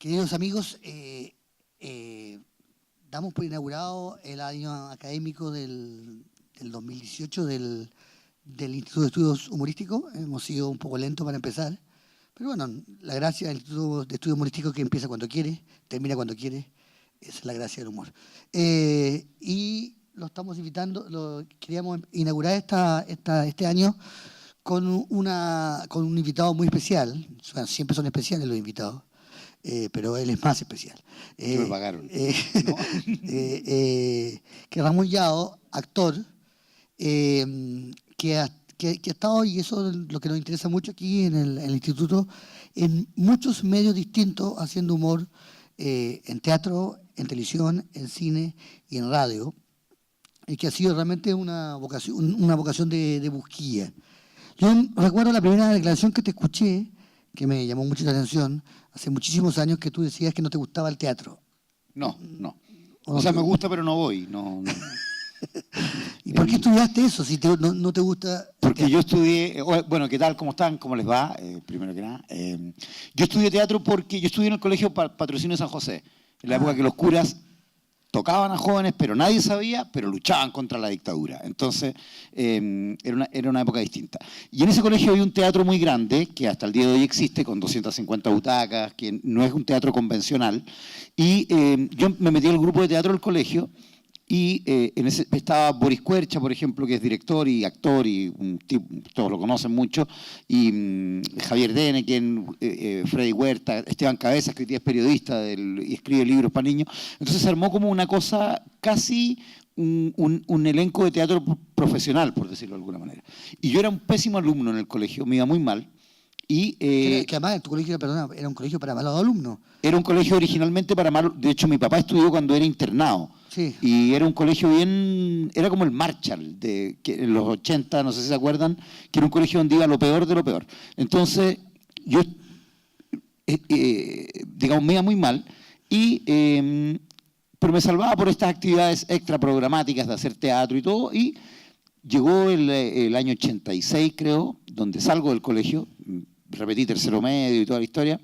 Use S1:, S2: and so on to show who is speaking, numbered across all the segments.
S1: Queridos amigos, damos por inaugurado el año académico del 2018 del Instituto de Estudios Humorísticos. Hemos sido un poco lentos para empezar, pero bueno, la gracia del Instituto de Estudios Humorísticos es que empieza cuando quiere, termina cuando quiere. Esa es la gracia del humor. Y lo estamos invitando, queríamos inaugurar este año con un invitado muy especial. Bueno, siempre son especiales los invitados. Pero él es más especial.
S2: Me pagaron.
S1: Que Ramón Yao, actor, que ha estado, y eso es lo que nos interesa mucho aquí en el instituto, en muchos medios distintos haciendo humor, en teatro, en televisión, en cine y en radio, y que ha sido realmente una vocación de busquilla. Yo recuerdo la primera declaración que te escuché, que me llamó mucho la atención, hace muchísimos años, que tú decías que no te gustaba el teatro.
S2: No. O sea, me gusta, pero no voy. No.
S1: ¿Y por qué estudiaste eso si no te gusta?
S2: Porque yo estudié, bueno, ¿qué tal? ¿Cómo están? ¿Cómo les va? Primero que nada. Yo estudié teatro porque yo estudié en el Colegio Patrocinio de San José, en la época que los curas tocaban a jóvenes, pero nadie sabía, pero luchaban contra la dictadura. Entonces, era una época distinta. Y en ese colegio había un teatro muy grande, que hasta el día de hoy existe, con 250 butacas, que no es un teatro convencional. Y yo me metí al grupo de teatro del colegio, y estaba Boris Cuercha, por ejemplo, que es director y actor, y un tipo, todos lo conocen mucho, y Javier Deneken, Freddy Huerta, Esteban Cabezas, que hoy día es periodista y escribe libros para niños. Entonces se armó como una cosa, casi un elenco de teatro profesional, por decirlo de alguna manera. Y yo era un pésimo alumno en el colegio, me iba muy mal. Y,
S1: que además tu colegio, perdona, era un colegio para malos alumnos.
S2: Era un colegio originalmente para malos. De hecho, mi papá estudió cuando era internado.
S1: Sí.
S2: Y era un colegio era como el Marshall, que en los 80, no sé si se acuerdan, que era un colegio donde iba lo peor de lo peor. Entonces, yo, digamos, me iba muy mal, pero me salvaba por estas actividades extra programáticas de hacer teatro y todo, y llegó el año 86, creo, donde salgo del colegio, repetí tercero medio y toda la historia,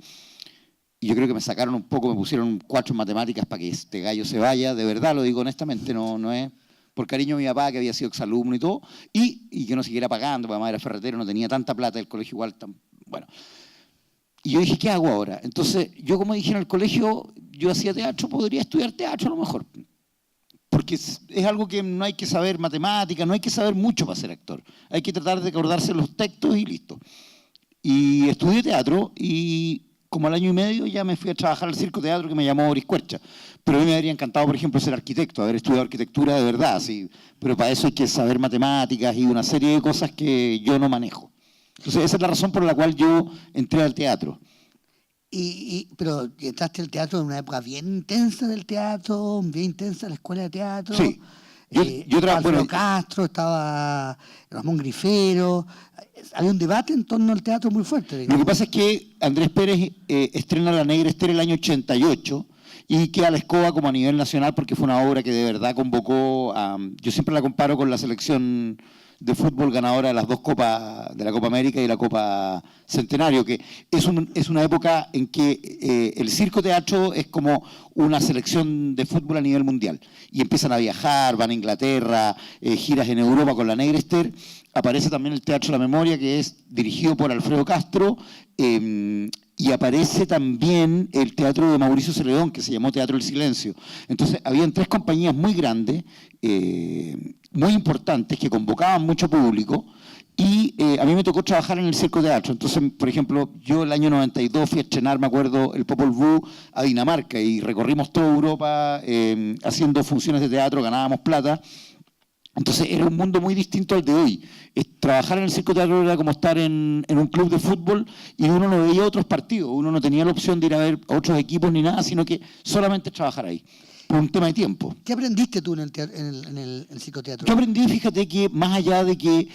S2: y yo creo que me sacaron un poco, me pusieron 4 en matemáticas para que este gallo se vaya, de verdad, lo digo honestamente, no es por cariño a mi papá, que había sido exalumno y todo, y que no siguiera pagando, porque además era ferretero, no tenía tanta plata, el colegio igual, bueno. Y yo dije, ¿qué hago ahora? Entonces, yo como dije en el colegio, yo hacía teatro, podría estudiar teatro a lo mejor, porque es algo que no hay que saber matemáticas, no hay que saber mucho para ser actor, hay que tratar de acordarse los textos y listo. Y estudié teatro, y como al año y medio ya me fui a trabajar al Circo Teatro, que me llamó Boris Cuercha. Pero a mí me habría encantado, por ejemplo, ser arquitecto, haber estudiado arquitectura de verdad, sí. Pero para eso hay que saber matemáticas y una serie de cosas que yo no manejo. Entonces esa es la razón por la cual yo entré al teatro.
S1: Pero entraste al teatro en una época bien intensa del teatro, bien intensa la escuela de teatro.
S2: Sí.
S1: Estaba Alfredo Castro, estaba Ramón Grifero. Había un debate en torno al teatro muy fuerte.
S2: Digamos. Lo que pasa es que Andrés Pérez estrena La Negra Esther el año 88 y queda a la escoba como a nivel nacional, porque fue una obra que de verdad convocó a... Yo siempre la comparo con la selección de fútbol ganadora de las 2 copas, de la Copa América y la Copa Centenario, que es una época en que el circo teatro es como una selección de fútbol a nivel mundial. Y empiezan a viajar, van a Inglaterra, giras en Europa con La Negra Esther. Aparece también el Teatro La Memoria, que es dirigido por Alfredo Castro, y aparece también el teatro de Mauricio Celedón, que se llamó Teatro del Silencio. Entonces, habían 3 compañías muy grandes, muy importantes, que convocaban mucho público, y a mí me tocó trabajar en el Circo Teatro. Entonces, por ejemplo, yo el año 92 fui a estrenar, me acuerdo, el Popol Vuh a Dinamarca, y recorrimos toda Europa haciendo funciones de teatro, ganábamos plata. Entonces era un mundo muy distinto al de hoy. Trabajar en el Circo Teatro era como estar en un club de fútbol, y uno no veía otros partidos, uno no tenía la opción de ir a ver otros equipos ni nada, sino que solamente trabajar ahí, por un tema de tiempo.
S1: ¿Qué aprendiste tú en el psicoteatro?
S2: Yo aprendí, fíjate, que más allá de que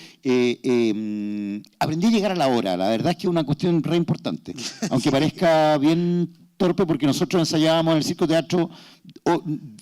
S2: aprendí a llegar a la hora, la verdad es que es una cuestión re importante, aunque parezca bien torpe, porque nosotros ensayábamos en el Circo Teatro,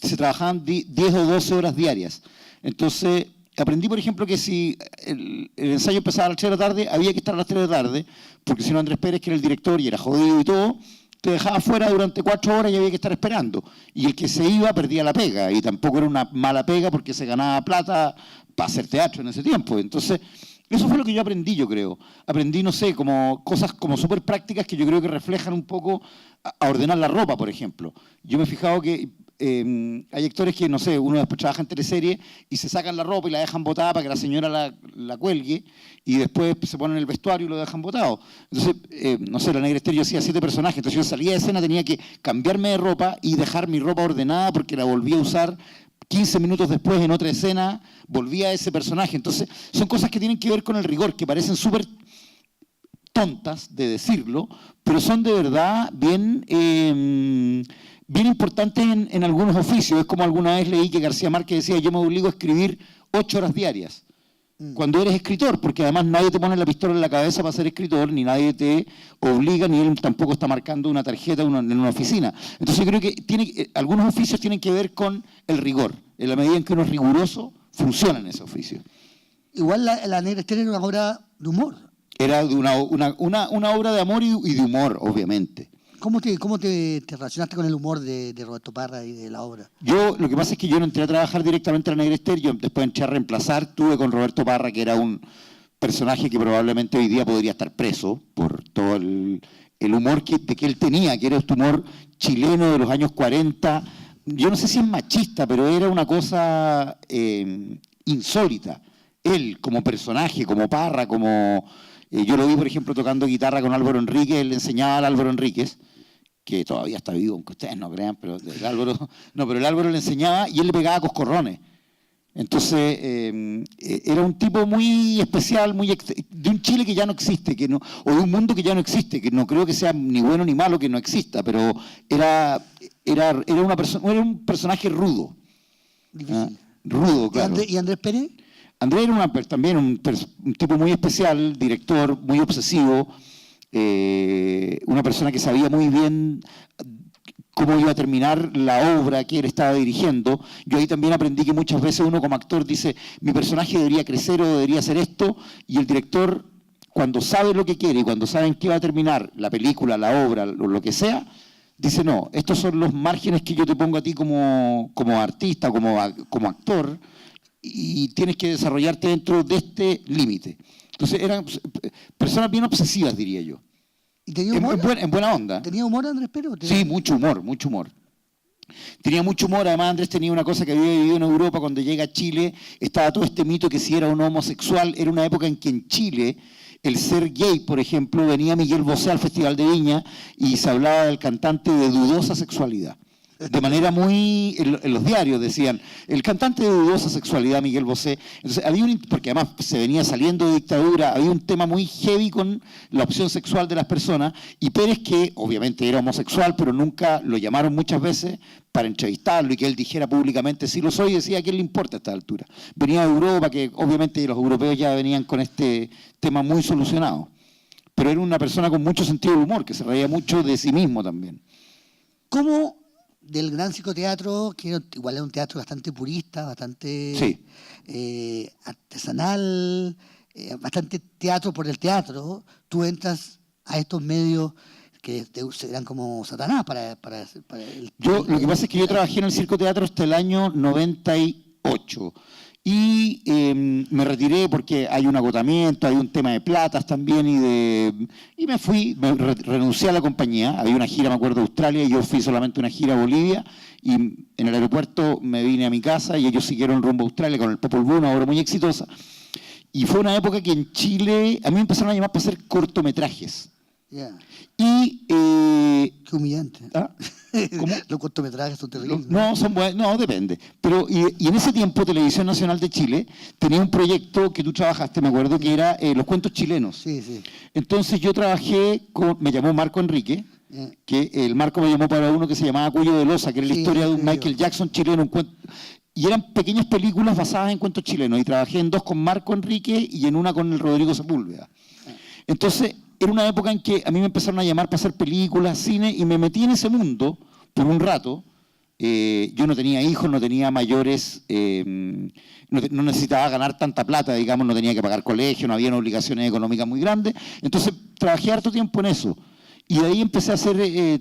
S2: se trabajaban 10 o 12 horas diarias. Entonces, aprendí, por ejemplo, que si el ensayo empezaba a las 3 de la tarde, había que estar a las 3 de la tarde, porque si no Andrés Pérez, que era el director y era jodido y todo, te dejaba fuera durante 4 horas y había que estar esperando. Y el que se iba perdía la pega, y tampoco era una mala pega porque se ganaba plata para hacer teatro en ese tiempo. Entonces, eso fue lo que yo aprendí, yo creo. Aprendí, no sé, como cosas como súper prácticas que yo creo que reflejan un poco a ordenar la ropa, por ejemplo. Yo me he fijado que hay actores que, no sé, uno después trabaja en teleserie y se sacan la ropa y la dejan botada para que la señora la cuelgue, y después se ponen el vestuario y lo dejan botado. Entonces, no sé, la Negra Esther yo hacía 7 personajes, entonces yo salía de escena, tenía que cambiarme de ropa y dejar mi ropa ordenada porque la volví a usar 15 minutos después en otra escena, volvía a ese personaje. Entonces, son cosas que tienen que ver con el rigor, que parecen súper tontas de decirlo, pero son de verdad bien importantes en algunos oficios. Es como alguna vez leí que García Márquez decía: yo me obligo a escribir 8 horas diarias. Cuando eres escritor, porque además nadie te pone la pistola en la cabeza para ser escritor, ni nadie te obliga, ni él tampoco está marcando una tarjeta en una oficina. Entonces yo creo que algunos oficios tienen que ver con el rigor. En la medida en que uno es riguroso, funciona en ese oficio.
S1: Igual la Negra Esther era una obra de humor.
S2: Era una obra de amor y de humor, obviamente.
S1: ¿Cómo te relacionaste con el humor de Roberto Parra y de la obra?
S2: Lo que pasa es que yo no entré a trabajar directamente en la Negra Esther, yo después entré a reemplazar, tuve con Roberto Parra, que era un personaje que probablemente hoy día podría estar preso por todo el humor que él tenía, que era este humor chileno de los años 40. Yo no sé si es machista, pero era una cosa insólita. Él como personaje, como Parra, yo lo vi, por ejemplo, tocando guitarra con Álvaro Enríquez. Él le enseñaba al Álvaro Enríquez, que todavía está vivo, aunque ustedes no crean, pero el Álvaro le enseñaba y él le pegaba coscorrones. Entonces, era un tipo muy especial, de un Chile que ya no existe, o de un mundo que ya no existe, que no creo que sea ni bueno ni malo que no exista, pero era un personaje rudo.
S1: Difícil.
S2: Rudo, claro.
S1: ¿Y Andrés Pérez?
S2: Andrés era también un tipo muy especial, director, muy obsesivo, una persona que sabía muy bien cómo iba a terminar la obra que él estaba dirigiendo. Yo ahí también aprendí que muchas veces uno como actor dice: mi personaje debería crecer o debería hacer esto, y el director, cuando sabe lo que quiere y cuando sabe en qué va a terminar la película, la obra, lo que sea, dice: no, estos son los márgenes que yo te pongo a ti como artista, como actor, y tienes que desarrollarte dentro de este límite. Entonces eran personas bien obsesivas, diría yo.
S1: ¿Y tenía humor?
S2: En buena onda.
S1: ¿Tenía humor Andrés Pérez?
S2: Sí, mucho humor. Tenía mucho humor. Además, Andrés tenía una cosa que había vivido en Europa. Cuando llega a Chile, estaba todo este mito que si era un homosexual. Era una época en que en Chile el ser gay, por ejemplo, venía Miguel Bosé al Festival de Viña y se hablaba del cantante de dudosa sexualidad. De manera muy, en los diarios decían: el cantante de dudosa sexualidad, Miguel Bosé. Entonces porque además se venía saliendo de dictadura, había un tema muy heavy con la opción sexual de las personas, y Pérez, que obviamente era homosexual, pero nunca lo llamaron muchas veces para entrevistarlo y que él dijera públicamente: sí lo soy, decía: ¿a quién le importa a esta altura? Venía de Europa, que obviamente los europeos ya venían con este tema muy solucionado, pero era una persona con mucho sentido del humor, que se reía mucho de sí mismo también.
S1: ¿Cómo del gran psicoteatro, que igual es un teatro bastante purista, bastante artesanal, bastante teatro por el teatro, tú entras a estos medios que serán como Satanás para el...
S2: Lo que pasa es que yo trabajé en el Circo Teatro hasta el año 98 y me retiré porque hay un agotamiento, hay un tema de platas también y me fui, renuncié a la compañía. Había una gira, me acuerdo, de Australia, y yo fui solamente una gira a Bolivia, y en el aeropuerto me vine a mi casa y ellos siguieron rumbo a Australia con el Popol Vuh, una obra muy exitosa. Y fue una época que en Chile a mí me empezaron a llamar para hacer cortometrajes.
S1: Yeah.
S2: Y
S1: qué humillante.
S2: ¿Ah? ¿Cómo?
S1: Los cortometrajes son terribles.
S2: No, son buenos, no, depende. Pero y en ese tiempo Televisión Nacional de Chile tenía un proyecto que tú trabajaste, me acuerdo, que era los cuentos chilenos.
S1: Sí, sí.
S2: Entonces yo trabajé me llamó Marco Enrique, que el Marco me llamó para uno que se llamaba Cuello de Losa, que era la historia de un Michael Jackson chileno, un cuento. Y eran pequeñas películas basadas en cuentos chilenos. Y trabajé en 2 con Marco Enrique y en una con el Rodrigo Sepúlveda. Entonces, era una época en que a mí me empezaron a llamar para hacer películas, cine, y me metí en ese mundo por un rato. Yo no tenía hijos, no tenía mayores, no necesitaba ganar tanta plata, digamos, no tenía que pagar colegio, no había obligaciones económicas muy grandes. Entonces, trabajé harto tiempo en eso. Y de ahí empecé a hacer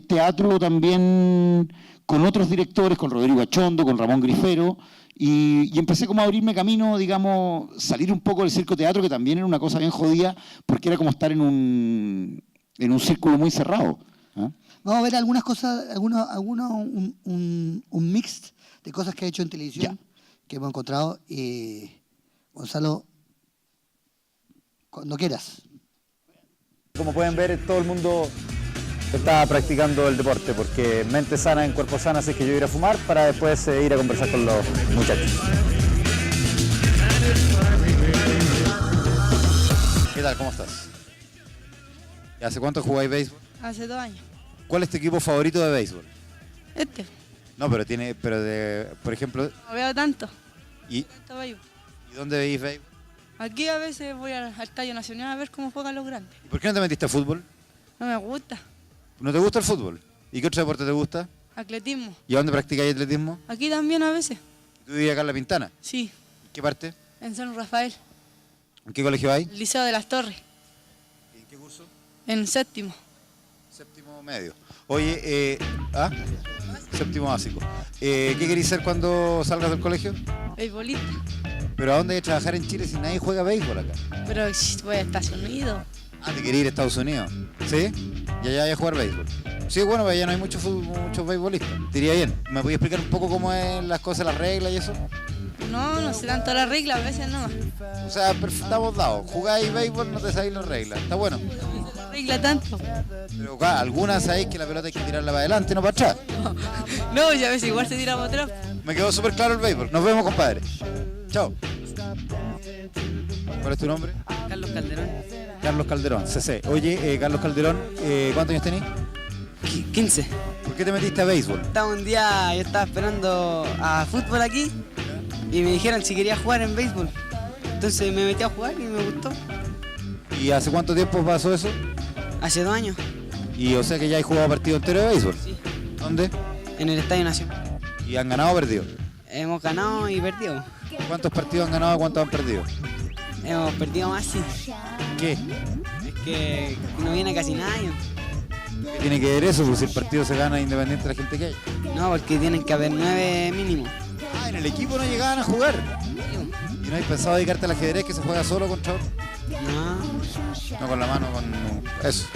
S2: teatro también con otros directores, con Rodrigo Achondo, con Ramón Grifero, y empecé como a abrirme camino, digamos, salir un poco del circo teatro, que también era una cosa bien jodida, porque era como estar en un círculo muy cerrado. ¿Ah?
S1: Vamos a ver algunas cosas, un mix de cosas que ha hecho en televisión, que hemos encontrado. Gonzalo, cuando quieras.
S3: Como pueden ver, todo el mundo está practicando el deporte, porque mente sana en cuerpo sano, así que yo iré a fumar para después ir a conversar con los muchachos.
S4: ¿Qué tal? ¿Cómo estás? ¿Y hace cuánto jugáis béisbol?
S5: Hace 2 años.
S4: ¿Cuál es tu equipo favorito de béisbol?
S5: Este.
S4: No, pero por ejemplo,
S5: No veo tanto.
S4: ¿y
S5: Béisbol.
S4: dónde veis béisbol?
S5: Aquí a veces voy al Estadio Nacional a ver cómo juegan los grandes.
S4: ¿Y por qué no te metiste a fútbol?
S5: No me gusta.
S4: ¿No te gusta el fútbol? ¿Y qué otro deporte te gusta?
S5: Atletismo.
S4: ¿Y a dónde practicáis atletismo?
S5: Aquí también a veces.
S4: ¿Tú vivías acá en La Pintana?
S5: Sí.
S4: ¿En qué parte?
S5: En San Rafael.
S4: ¿En qué colegio hay?
S5: El Liceo de las Torres.
S4: ¿En qué curso?
S5: En séptimo.
S4: Séptimo medio. Oye, séptimo básico. ¿Qué querés ser cuando salgas del colegio?
S5: Beisbolista.
S4: ¿Pero a dónde hay que trabajar en Chile si nadie juega béisbol acá?
S5: Pero voy a Estados Unidos.
S4: Ah, te quería ir a Estados Unidos. ¿Sí? Y allá hay a jugar béisbol. Sí, bueno, allá no hay muchos beisbolistas. Te iría bien. ¿Me podías explicar un poco cómo es las cosas, las reglas y eso?
S5: No sé tanto las reglas, a veces no.
S4: O sea, estamos dados. Jugáis béisbol, no te sabéis las reglas. Está bueno.
S5: No regla tanto.
S4: Pero claro, algunas sabéis que la pelota hay que tirarla para adelante, no para atrás.
S5: No, y a veces igual se tira para atrás.
S4: Me quedó súper claro el béisbol. Nos vemos, compadre. Chao. ¿Cuál es tu nombre?
S6: Carlos Calderón.
S4: Carlos Calderón, CC. Oye, Carlos Calderón, ¿cuántos años tenés?
S6: 15.
S4: ¿Por qué te metiste a béisbol?
S6: Estaba un día, yo estaba esperando a fútbol aquí y me dijeron si quería jugar en béisbol. Entonces me metí a jugar y me gustó.
S4: ¿Y hace cuánto tiempo pasó eso?
S6: Hace 2 años,
S4: Y o sea que ya hay jugado partido entero de béisbol.
S6: Sí.
S4: ¿Dónde?
S6: en el Estadio Nacional.
S4: ¿Y han ganado o perdido?
S6: Hemos ganado y perdido.
S4: ¿Cuántos partidos han ganado y cuántos han perdido?
S6: Hemos perdido más, sí.
S4: ¿Qué?
S6: Es que no viene casi nadie.
S4: ¿Qué tiene que ver eso? Porque si el partido se gana independiente de la gente que hay.
S6: No, porque tienen que haber 9 mínimo.
S4: Ah, en el equipo no llegaban a jugar. ¿Y no hay pensado dedicarte al ajedrez que se juega solo contra otro?
S6: No,
S4: No con la mano, con eso.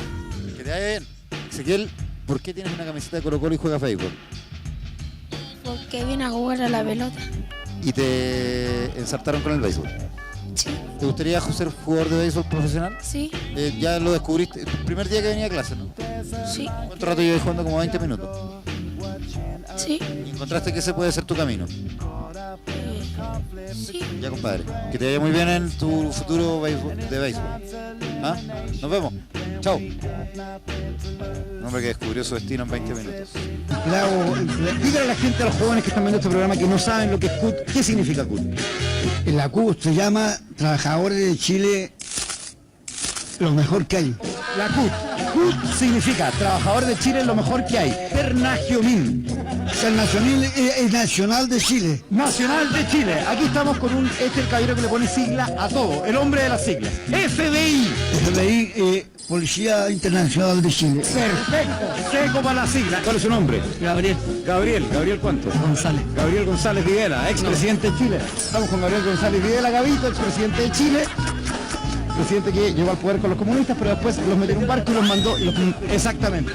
S4: Que te vaya bien. Ezequiel, ¿por qué tienes una camiseta de Colo-Colo y juegas béisbol?
S7: Porque vine a jugar a la pelota.
S4: ¿Y te ensartaron con el béisbol?
S7: Sí.
S4: ¿Te gustaría ser jugador de béisbol profesional?
S7: Sí,
S4: Ya lo descubriste, el primer día que venía a clase, ¿no?
S7: sí,
S4: ¿Cuánto rato llevas jugando? Como 20 minutos.
S7: sí.
S4: ¿Y encontraste que ese puede ser tu camino?
S7: Sí.
S4: Ya, compadre. Que te vaya muy bien en tu futuro de béisbol. ¿Ah? Nos vemos. Chao. Un hombre que descubrió su destino en 20 minutos.
S8: Dígale a la gente, a los jóvenes que están viendo este programa que no saben lo que es CUT, ¿qué significa CUT?
S9: La CUT se llama Trabajadores de Chile, lo mejor que hay.
S8: La CUT significa Trabajador de Chile, lo mejor que hay. Pernagiomin.
S9: El Nacional de Chile.
S8: Nacional de Chile. Aquí estamos con este es el caballero que le pone sigla a todo, el hombre de las siglas. FBI.
S9: FBI, Policía Internacional de Chile.
S8: Perfecto. Seco para la sigla. ¿Cuál es su nombre?
S6: Gabriel.
S8: Gabriel ¿cuánto?
S6: González.
S8: Gabriel González Videla, expresidente de Chile. Estamos con Gabriel González Videla, Gavito, expresidente de Chile. Presidente que llegó al poder con los comunistas, pero después los metió en un barco y los mandó. Exactamente.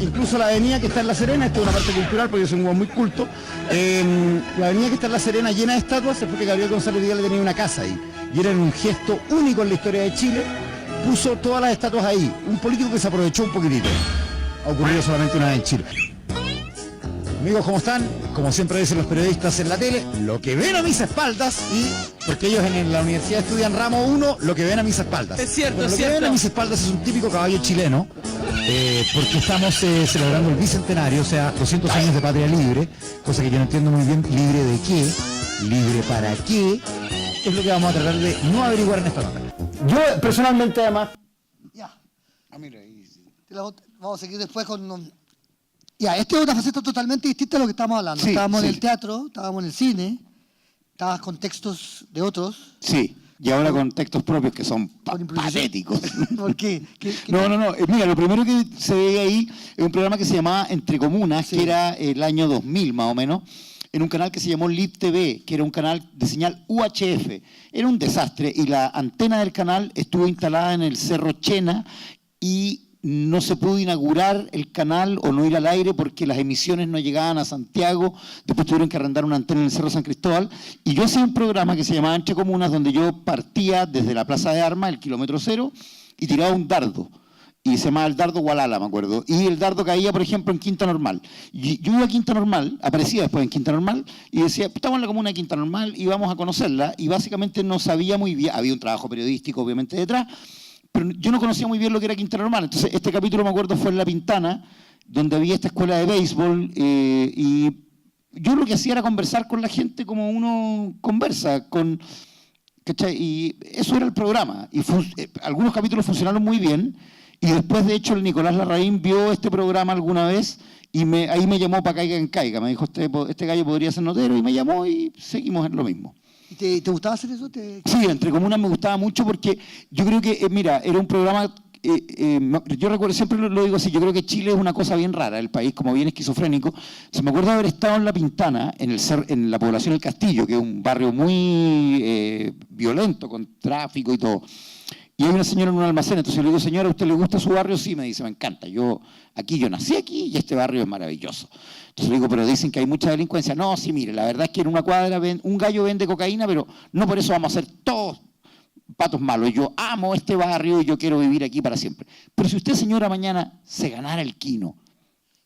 S8: Incluso la avenida que está en La Serena, esto es una parte cultural porque yo soy un huevo muy culto. La avenida que está en La Serena llena de estatuas es porque Gabriel González Videla tenía una casa ahí. Y era un gesto único en la historia de Chile. Puso todas las estatuas ahí. Un político que se aprovechó un poquitito. Ha ocurrido solamente una vez en Chile. Amigos, ¿cómo están? Como siempre dicen los periodistas en la tele, lo que ven a mis espaldas, y porque ellos en la universidad estudian ramo 1, lo que ven a mis espaldas.
S6: Es cierto,
S8: Bueno,
S6: es
S8: lo que
S6: cierto.
S8: ven a mis espaldas es un típico caballo chileno, porque estamos celebrando el bicentenario, o sea, 200 años de patria libre, cosa que yo no entiendo muy bien, libre de qué, libre para qué, es lo que vamos a tratar de no averiguar en esta nota. Yo personalmente además...
S1: Ya. Vamos a seguir después con... Ya, esta es una faceta totalmente distinta a lo que estamos hablando.
S2: Sí,
S1: estábamos
S2: sí.
S1: en el teatro, estábamos en el cine, estabas con textos de otros.
S2: Sí. Y ahora con textos propios que son
S1: Con improvisación.
S2: patéticos.
S1: ¿Por qué?
S2: No. Mira, lo primero que se ve ahí es un programa que se llamaba Entre Comunas,
S1: Sí.
S2: que era el año 2000 más o menos, en un canal que se llamó Live TV, que era un canal de señal UHF. Era un desastre y la antena del canal estuvo instalada en el Cerro Chena y no se pudo inaugurar el canal o no ir al aire porque las emisiones no llegaban a Santiago. Después tuvieron que arrendar una antena en el Cerro San Cristóbal. Y yo hacía un programa que se llamaba Entre Comunas, donde yo partía desde la Plaza de Armas, el kilómetro 0, y tiraba un dardo. Y se llamaba el dardo Gualala, me acuerdo. Y el dardo caía, por ejemplo, en Quinta Normal. Y yo iba a Quinta Normal, aparecía después en Quinta Normal, y decía, estamos en la comuna de Quinta Normal y vamos a conocerla. Y básicamente no sabía muy bien, había un trabajo periodístico obviamente detrás, pero yo no conocía muy bien lo que era Quinta Normal. Entonces, este capítulo, me acuerdo, fue en La Pintana, donde había esta escuela de béisbol, y yo lo que hacía era conversar con la gente como uno conversa, ¿cachai? Y eso era el programa. Y algunos capítulos funcionaron muy bien, y después, de hecho, el Nicolás Larraín vio este programa alguna vez, y ahí me llamó para Caiga en Caiga. Me dijo, este gallo podría ser notero, y me llamó, y seguimos en lo mismo.
S1: ¿Te gustaba hacer eso?
S2: Sí, Entre Comunas me gustaba mucho porque yo creo que, mira, era un programa, yo recuerdo, siempre lo digo así, yo creo que Chile es una cosa bien rara, el país como bien esquizofrénico. Me acuerdo haber estado en La Pintana, en la población del Castillo, que es un barrio muy violento, con tráfico y todo. Y hay una señora en un almacén, entonces yo le digo, señora, ¿a usted le gusta su barrio? Sí, me dice, me encanta, yo nací aquí y este barrio es maravilloso. Entonces le digo, pero dicen que hay mucha delincuencia. No, sí, mire, la verdad es que en una cuadra un gallo vende cocaína, pero no por eso vamos a ser todos patos malos. Yo amo este barrio y yo quiero vivir aquí para siempre. Pero si usted, señora, mañana se ganara el quino,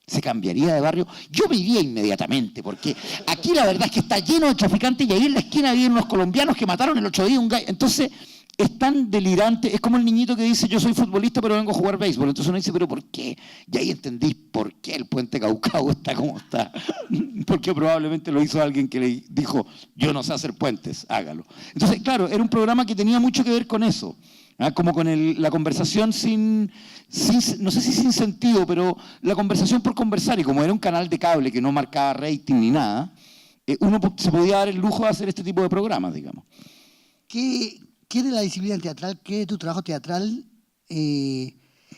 S2: ¿se cambiaría de barrio? Yo me iría inmediatamente, porque aquí la verdad es que está lleno de traficantes y ahí en la esquina viven unos colombianos que mataron el otro día un gallo. Entonces, es tan delirante, es como el niñito que dice, yo soy futbolista pero vengo a jugar béisbol. Entonces uno dice, ¿pero por qué? Y ahí entendí por qué el puente Caucao está como está. Porque probablemente lo hizo alguien que le dijo, yo no sé hacer puentes, hágalo. Entonces, claro, era un programa que tenía mucho que ver con eso. Como con la conversación sin, no sé si sin sentido, pero la conversación por conversar. Y como era un canal de cable que no marcaba rating ni nada, uno se podía dar el lujo de hacer este tipo de programas, digamos.
S1: ¿Qué de la disciplina teatral, qué de tu trabajo teatral te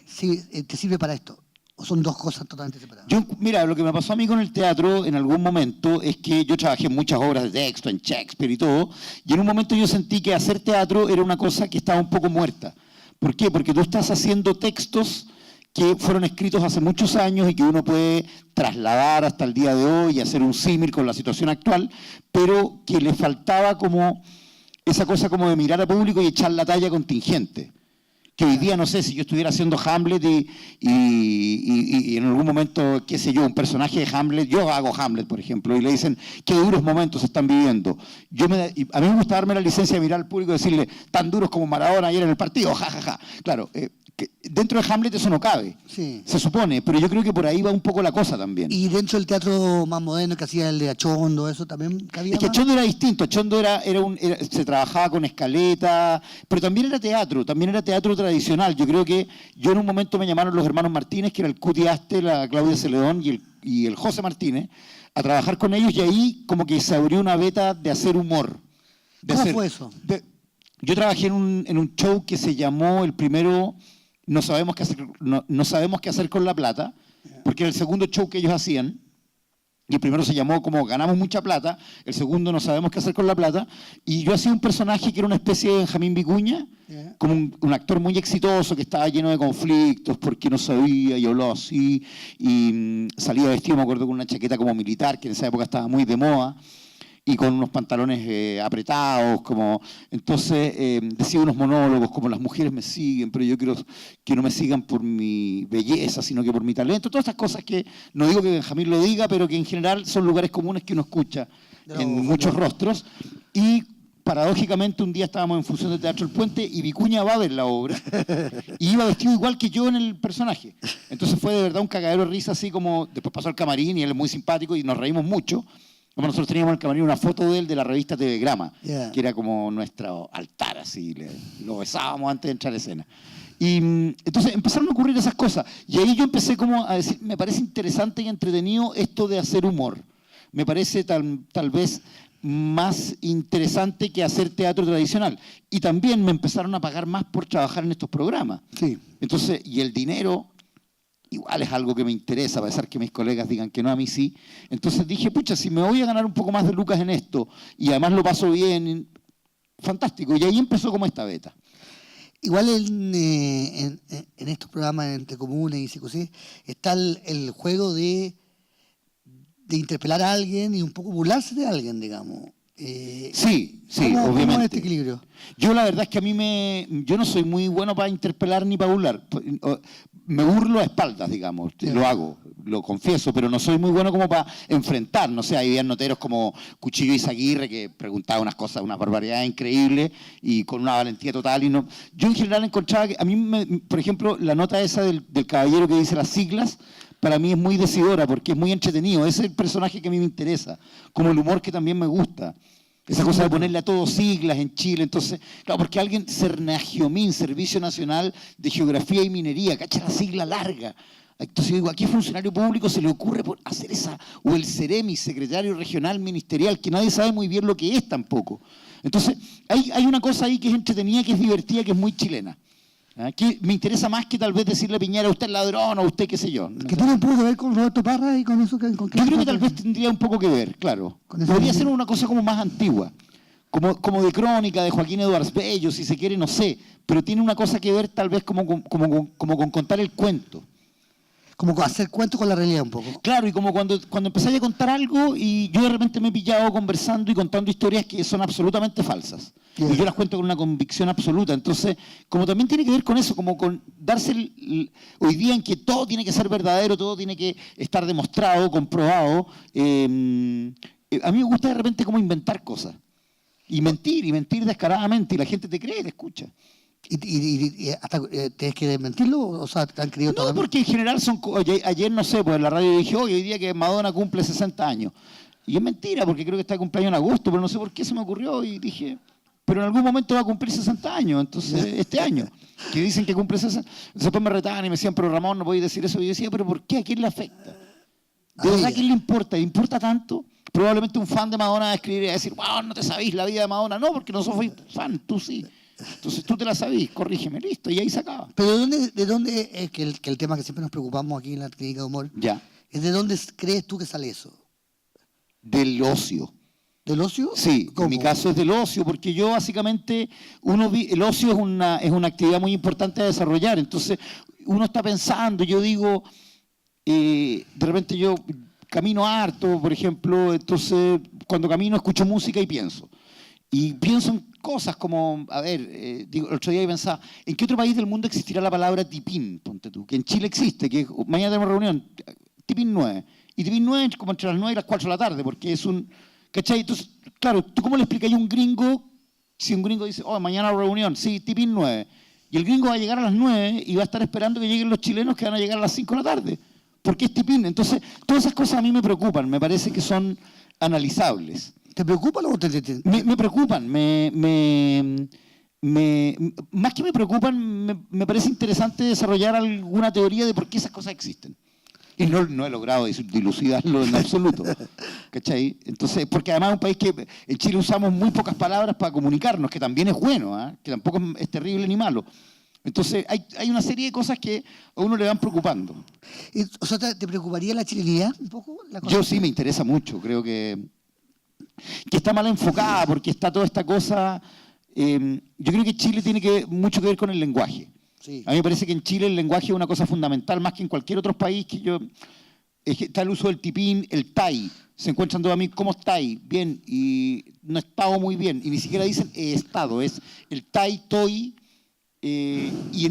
S1: sirve para esto? ¿O son dos cosas totalmente separadas?
S2: Mira, lo que me pasó a mí con el teatro en algún momento es que yo trabajé en muchas obras de texto, en Shakespeare y todo, y en un momento yo sentí que hacer teatro era una cosa que estaba un poco muerta. ¿Por qué? Porque tú estás haciendo textos que fueron escritos hace muchos años y que uno puede trasladar hasta el día de hoy y hacer un símil con la situación actual, pero que le faltaba como esa cosa como de mirar al público y echar la talla contingente. Que hoy día, no sé, si yo estuviera haciendo Hamlet y en algún momento, qué sé yo, un personaje de Hamlet, yo hago Hamlet, por ejemplo, y le dicen, qué duros momentos están viviendo. A mí me gusta darme la licencia de mirar al público y decirle, tan duros como Maradona ayer en el partido, jajaja. Claro, dentro de Hamlet eso no cabe,
S1: sí.
S2: Se supone, pero yo creo que por ahí va un poco la cosa también.
S1: Y dentro del teatro más moderno que hacía el de Achondo, eso también cabía.
S2: Es que Achondo era distinto, Achondo se trabajaba con escaleta, pero también era teatro tradicional. Yo creo que en un momento me llamaron los hermanos Martínez, que era el Cuti Aste, la Claudia Celedón y el José Martínez, a trabajar con ellos, y ahí como que se abrió una veta de hacer humor.
S1: ¿Cómo fue eso?
S2: Yo trabajé en un show que se llamó el primero No sabemos qué hacer con la plata, porque era el segundo show que ellos hacían. Y el primero se llamó como Ganamos mucha plata, el segundo No sabemos qué hacer con la plata, y yo hacía un personaje que era una especie de Benjamín Vicuña, como un actor muy exitoso que estaba lleno de conflictos porque no sabía y hablaba así, y salía vestido, me acuerdo, con una chaqueta como militar, que en esa época estaba muy de moda, y con unos pantalones apretados, entonces decía unos monólogos como las mujeres me siguen, pero yo quiero que no me sigan por mi belleza, sino que por mi talento, todas estas cosas que, no digo que Benjamín lo diga, pero que en general son lugares comunes que uno escucha en muchos rostros. Y paradójicamente un día estábamos en función de Teatro El Puente y Vicuña va a ver la obra y iba vestido igual que yo en el personaje. Entonces fue de verdad un cagadero de risa, así como después pasó al camarín y él es muy simpático y nos reímos mucho. Como nosotros teníamos en el camarín una foto de él de la revista TV Grama, que era como nuestro altar, así, lo besábamos antes de entrar a escena. Y entonces empezaron a ocurrir esas cosas. Y ahí yo empecé como a decir, me parece interesante y entretenido esto de hacer humor. me parece tal vez más interesante que hacer teatro tradicional. Y también me empezaron a pagar más por trabajar en estos programas.
S1: Sí.
S2: Entonces, y el dinero igual es algo que me interesa, a pesar que mis colegas digan que no, a mí sí. Entonces dije, pucha, si me voy a ganar un poco más de lucas en esto y además lo paso bien, fantástico. Y ahí empezó como esta beta.
S1: Igual en estos programas entre comunes y CQC está el juego de interpelar a alguien y un poco burlarse de alguien, digamos.
S2: Sí,
S1: ¿Cómo
S2: obviamente.
S1: es este equilibrio?
S2: Yo la verdad es que yo no soy muy bueno para interpelar ni para burlar. Me burlo a espaldas, digamos, lo hago, lo confieso, pero no soy muy bueno como para enfrentar. No sé, hay días noteros como Cuchillo Izaguirre que preguntaba unas cosas, unas barbaridades increíbles y con una valentía total. Yo en general encontraba que a mí, por ejemplo, la nota esa del caballero que dice las siglas, para mí es muy decidora porque es muy entretenido. Ese es el personaje que a mí me interesa, como el humor que también me gusta. Esa cosa de ponerle a todos siglas en Chile. Entonces, claro, porque alguien, Cernagiomín, Servicio Nacional de Geografía y Minería, cacha la sigla larga. Entonces yo digo, ¿a qué funcionario público se le ocurre hacer esa? O el CEREMI, Secretario Regional Ministerial, que nadie sabe muy bien lo que es tampoco. Entonces, hay una cosa ahí que es entretenida, que es divertida, que es muy chilena. Que me interesa más que tal vez decirle a Piñera, usted es ladrón o usted qué sé yo.
S1: Que tiene un poco que ver con Roberto Parra y con eso que...
S2: Yo creo que tal vez tendría un poco que ver, claro. Podría ser una cosa como más antigua, como de crónica de Joaquín Eduardo Bello, si se quiere, no sé. Pero tiene una cosa que ver tal vez como con contar el cuento.
S1: Como hacer cuentos con la realidad un poco.
S2: Claro, y como cuando empezáis a contar algo y yo de repente me he pillado conversando y contando historias que son absolutamente falsas. Y yo las cuento con una convicción absoluta. Entonces, como también tiene que ver con eso, como con darse hoy día en que todo tiene que ser verdadero, todo tiene que estar demostrado, comprobado. A mí me gusta de repente como inventar cosas. Y mentir descaradamente. Y la gente te cree y te escucha.
S1: ¿Y hasta tienes que desmentirlo? O sea, ¿te han creído todo?
S2: No, porque en general ayer no sé, pues en la radio dije, hoy día que Madonna cumple 60 años. Y es mentira, porque creo que está de cumpleaños en agosto, pero no sé por qué se me ocurrió y dije, pero en algún momento va a cumplir 60 años, entonces este año, que dicen que cumple 60. Después me retaban y me decían, pero Ramón, no podéis decir eso. Y yo decía, pero ¿por qué? ¿A quién le afecta? ¿De verdad a quién le importa? ¿Le importa tanto? Probablemente un fan de Madonna va a escribir y va a decir, wow, no te sabéis la vida de Madonna. No, porque no soy fan, tú sí. Entonces tú te la sabís, corrígeme, listo, y ahí se acaba.
S1: Pero ¿de dónde es que el tema que siempre nos preocupamos aquí en la Clínica de Humor?
S2: Ya.
S1: ¿Es de dónde crees tú que sale eso?
S2: Del ocio.
S1: ¿Del ocio?
S2: Sí,
S1: ¿Cómo?
S2: en mi caso es del ocio, porque yo básicamente, el ocio es una actividad muy importante a desarrollar. Entonces uno está pensando, yo digo, de repente yo camino harto, por ejemplo, entonces cuando camino escucho música y pienso. Y pienso en cosas como, a ver, digo, el otro día pensaba, ¿en qué otro país del mundo existirá la palabra tipín? Ponte tú, que en Chile existe, que mañana tenemos reunión, tipín 9. Y tipín 9 es como entre las 9 y las 4 de la tarde, porque es un, ¿cachai? Entonces, claro, ¿tú cómo le explicas a un gringo, si un gringo dice, oh, mañana reunión, sí, tipín 9, y el gringo va a llegar a las 9 y va a estar esperando que lleguen los chilenos que van a llegar a las 5 de la tarde, porque es tipín. Entonces, todas esas cosas a mí me preocupan, me parece que son analizables.
S1: ¿Te preocupan o
S2: Me preocupan, más que me preocupan, me parece interesante desarrollar alguna teoría de por qué esas cosas existen. Y no he logrado dilucidarlo en absoluto. ¿Cachai? Entonces, porque además es un país que en Chile usamos muy pocas palabras para comunicarnos, que también es bueno, que tampoco es terrible ni malo. Entonces, hay una serie de cosas que a uno le van preocupando.
S1: O sea, ¿te preocuparía la chilenidad un poco?
S2: Yo sí me interesa mucho, creo que está mal enfocada, porque está toda esta cosa. Yo creo que Chile tiene mucho que ver con el lenguaje.
S1: Sí.
S2: A mí me parece que en Chile el lenguaje es una cosa fundamental, más que en cualquier otro país está el uso del tipín, el tai. Se encuentran todos amigos, ¿cómo estáis? Bien, y no he estado muy bien. Y ni siquiera dicen he estado, es el tai, toi. Y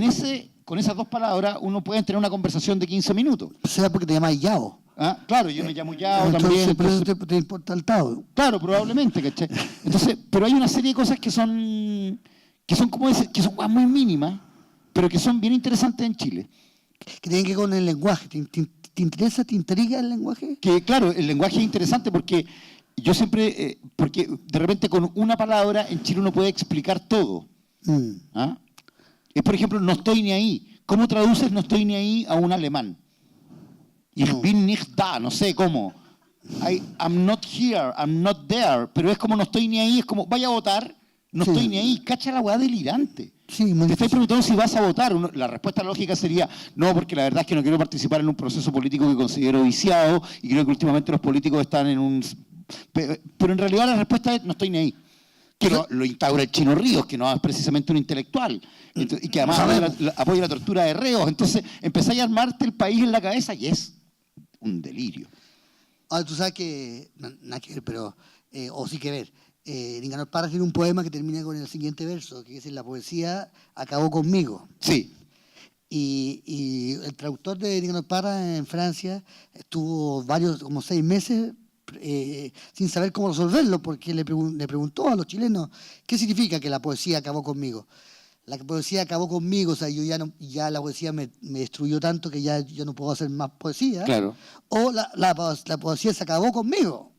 S2: con esas dos palabras uno puede tener una conversación de 15 minutos.
S1: O sea, porque te llamas Yao.
S2: Claro, yo me llamo Yao también.
S1: Entonces, te importa el Tao.
S2: Claro, probablemente, ¿cachai? Entonces, pero hay una serie de cosas que son como que son muy mínimas, pero que son bien interesantes en Chile.
S1: Que tienen que ver con el lenguaje. ¿Te interesa, te intriga el lenguaje?
S2: Que claro, el lenguaje es interesante porque yo siempre, porque de repente con una palabra en Chile uno puede explicar todo. Es, por ejemplo, no estoy ni ahí. ¿Cómo traduces no estoy ni ahí a un alemán? Ich bin nicht da, no sé cómo. I'm not here, I'm not there, pero es como no estoy ni ahí, es como vaya a votar, no
S1: Sí.
S2: estoy ni ahí, cacha la weá delirante.
S1: Sí, muy
S2: Te estoy
S1: difícil.
S2: preguntando si vas a votar. La respuesta lógica sería no, porque la verdad es que no quiero participar en un proceso político que considero viciado y creo que últimamente los políticos están en un... Pero en realidad la respuesta es no estoy ni ahí. Que lo instaura el Chino Ríos, que no es precisamente un intelectual, y que además apoya la tortura de reos. Entonces empezáis a armarte el país en la cabeza y es un delirio.
S1: Ahora, tú sabes que, nada que ver, pero, o sí que ver, Nicanor Parra tiene un poema que termina con el siguiente verso, que dice, la poesía acabó conmigo.
S2: Sí.
S1: Y el traductor de Nicanor Parra en Francia estuvo como 6 meses sin saber cómo resolverlo, porque le preguntó a los chilenos, ¿qué significa que la poesía acabó conmigo? La poesía acabó conmigo, o sea, yo ya la poesía me destruyó tanto que ya yo no puedo hacer más poesía.
S2: Claro.
S1: O la poesía se acabó conmigo.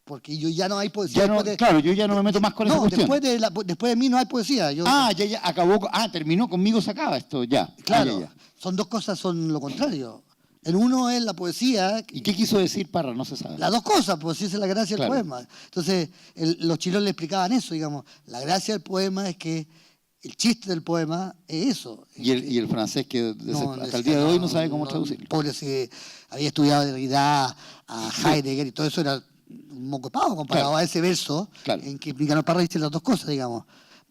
S1: Porque yo ya no hay poesía.
S2: Ya no, claro, yo ya no me meto más con esa cuestión.
S1: Después de mí no hay poesía.
S2: Ya acabó. Terminó conmigo, se acaba esto, ya.
S1: Claro,
S2: Ya.
S1: son dos cosas, son lo contrario. En uno es la poesía.
S2: ¿Y qué quiso decir Parra? No se sabe.
S1: Las dos cosas, pues esa es la gracia
S2: Claro.
S1: del poema. Entonces, los chilenos le explicaban eso, digamos. La gracia del poema es que el chiste del poema es eso.
S2: Y el francés que
S1: No,
S2: hasta el día de hoy no sabe cómo traducirlo.
S1: Pobre, si había estudiado Derrida, a Heidegger y todo eso era un moco de pavo comparado
S2: Claro.
S1: a ese verso
S2: Claro.
S1: en que Nicanor Parra dice las dos cosas, digamos.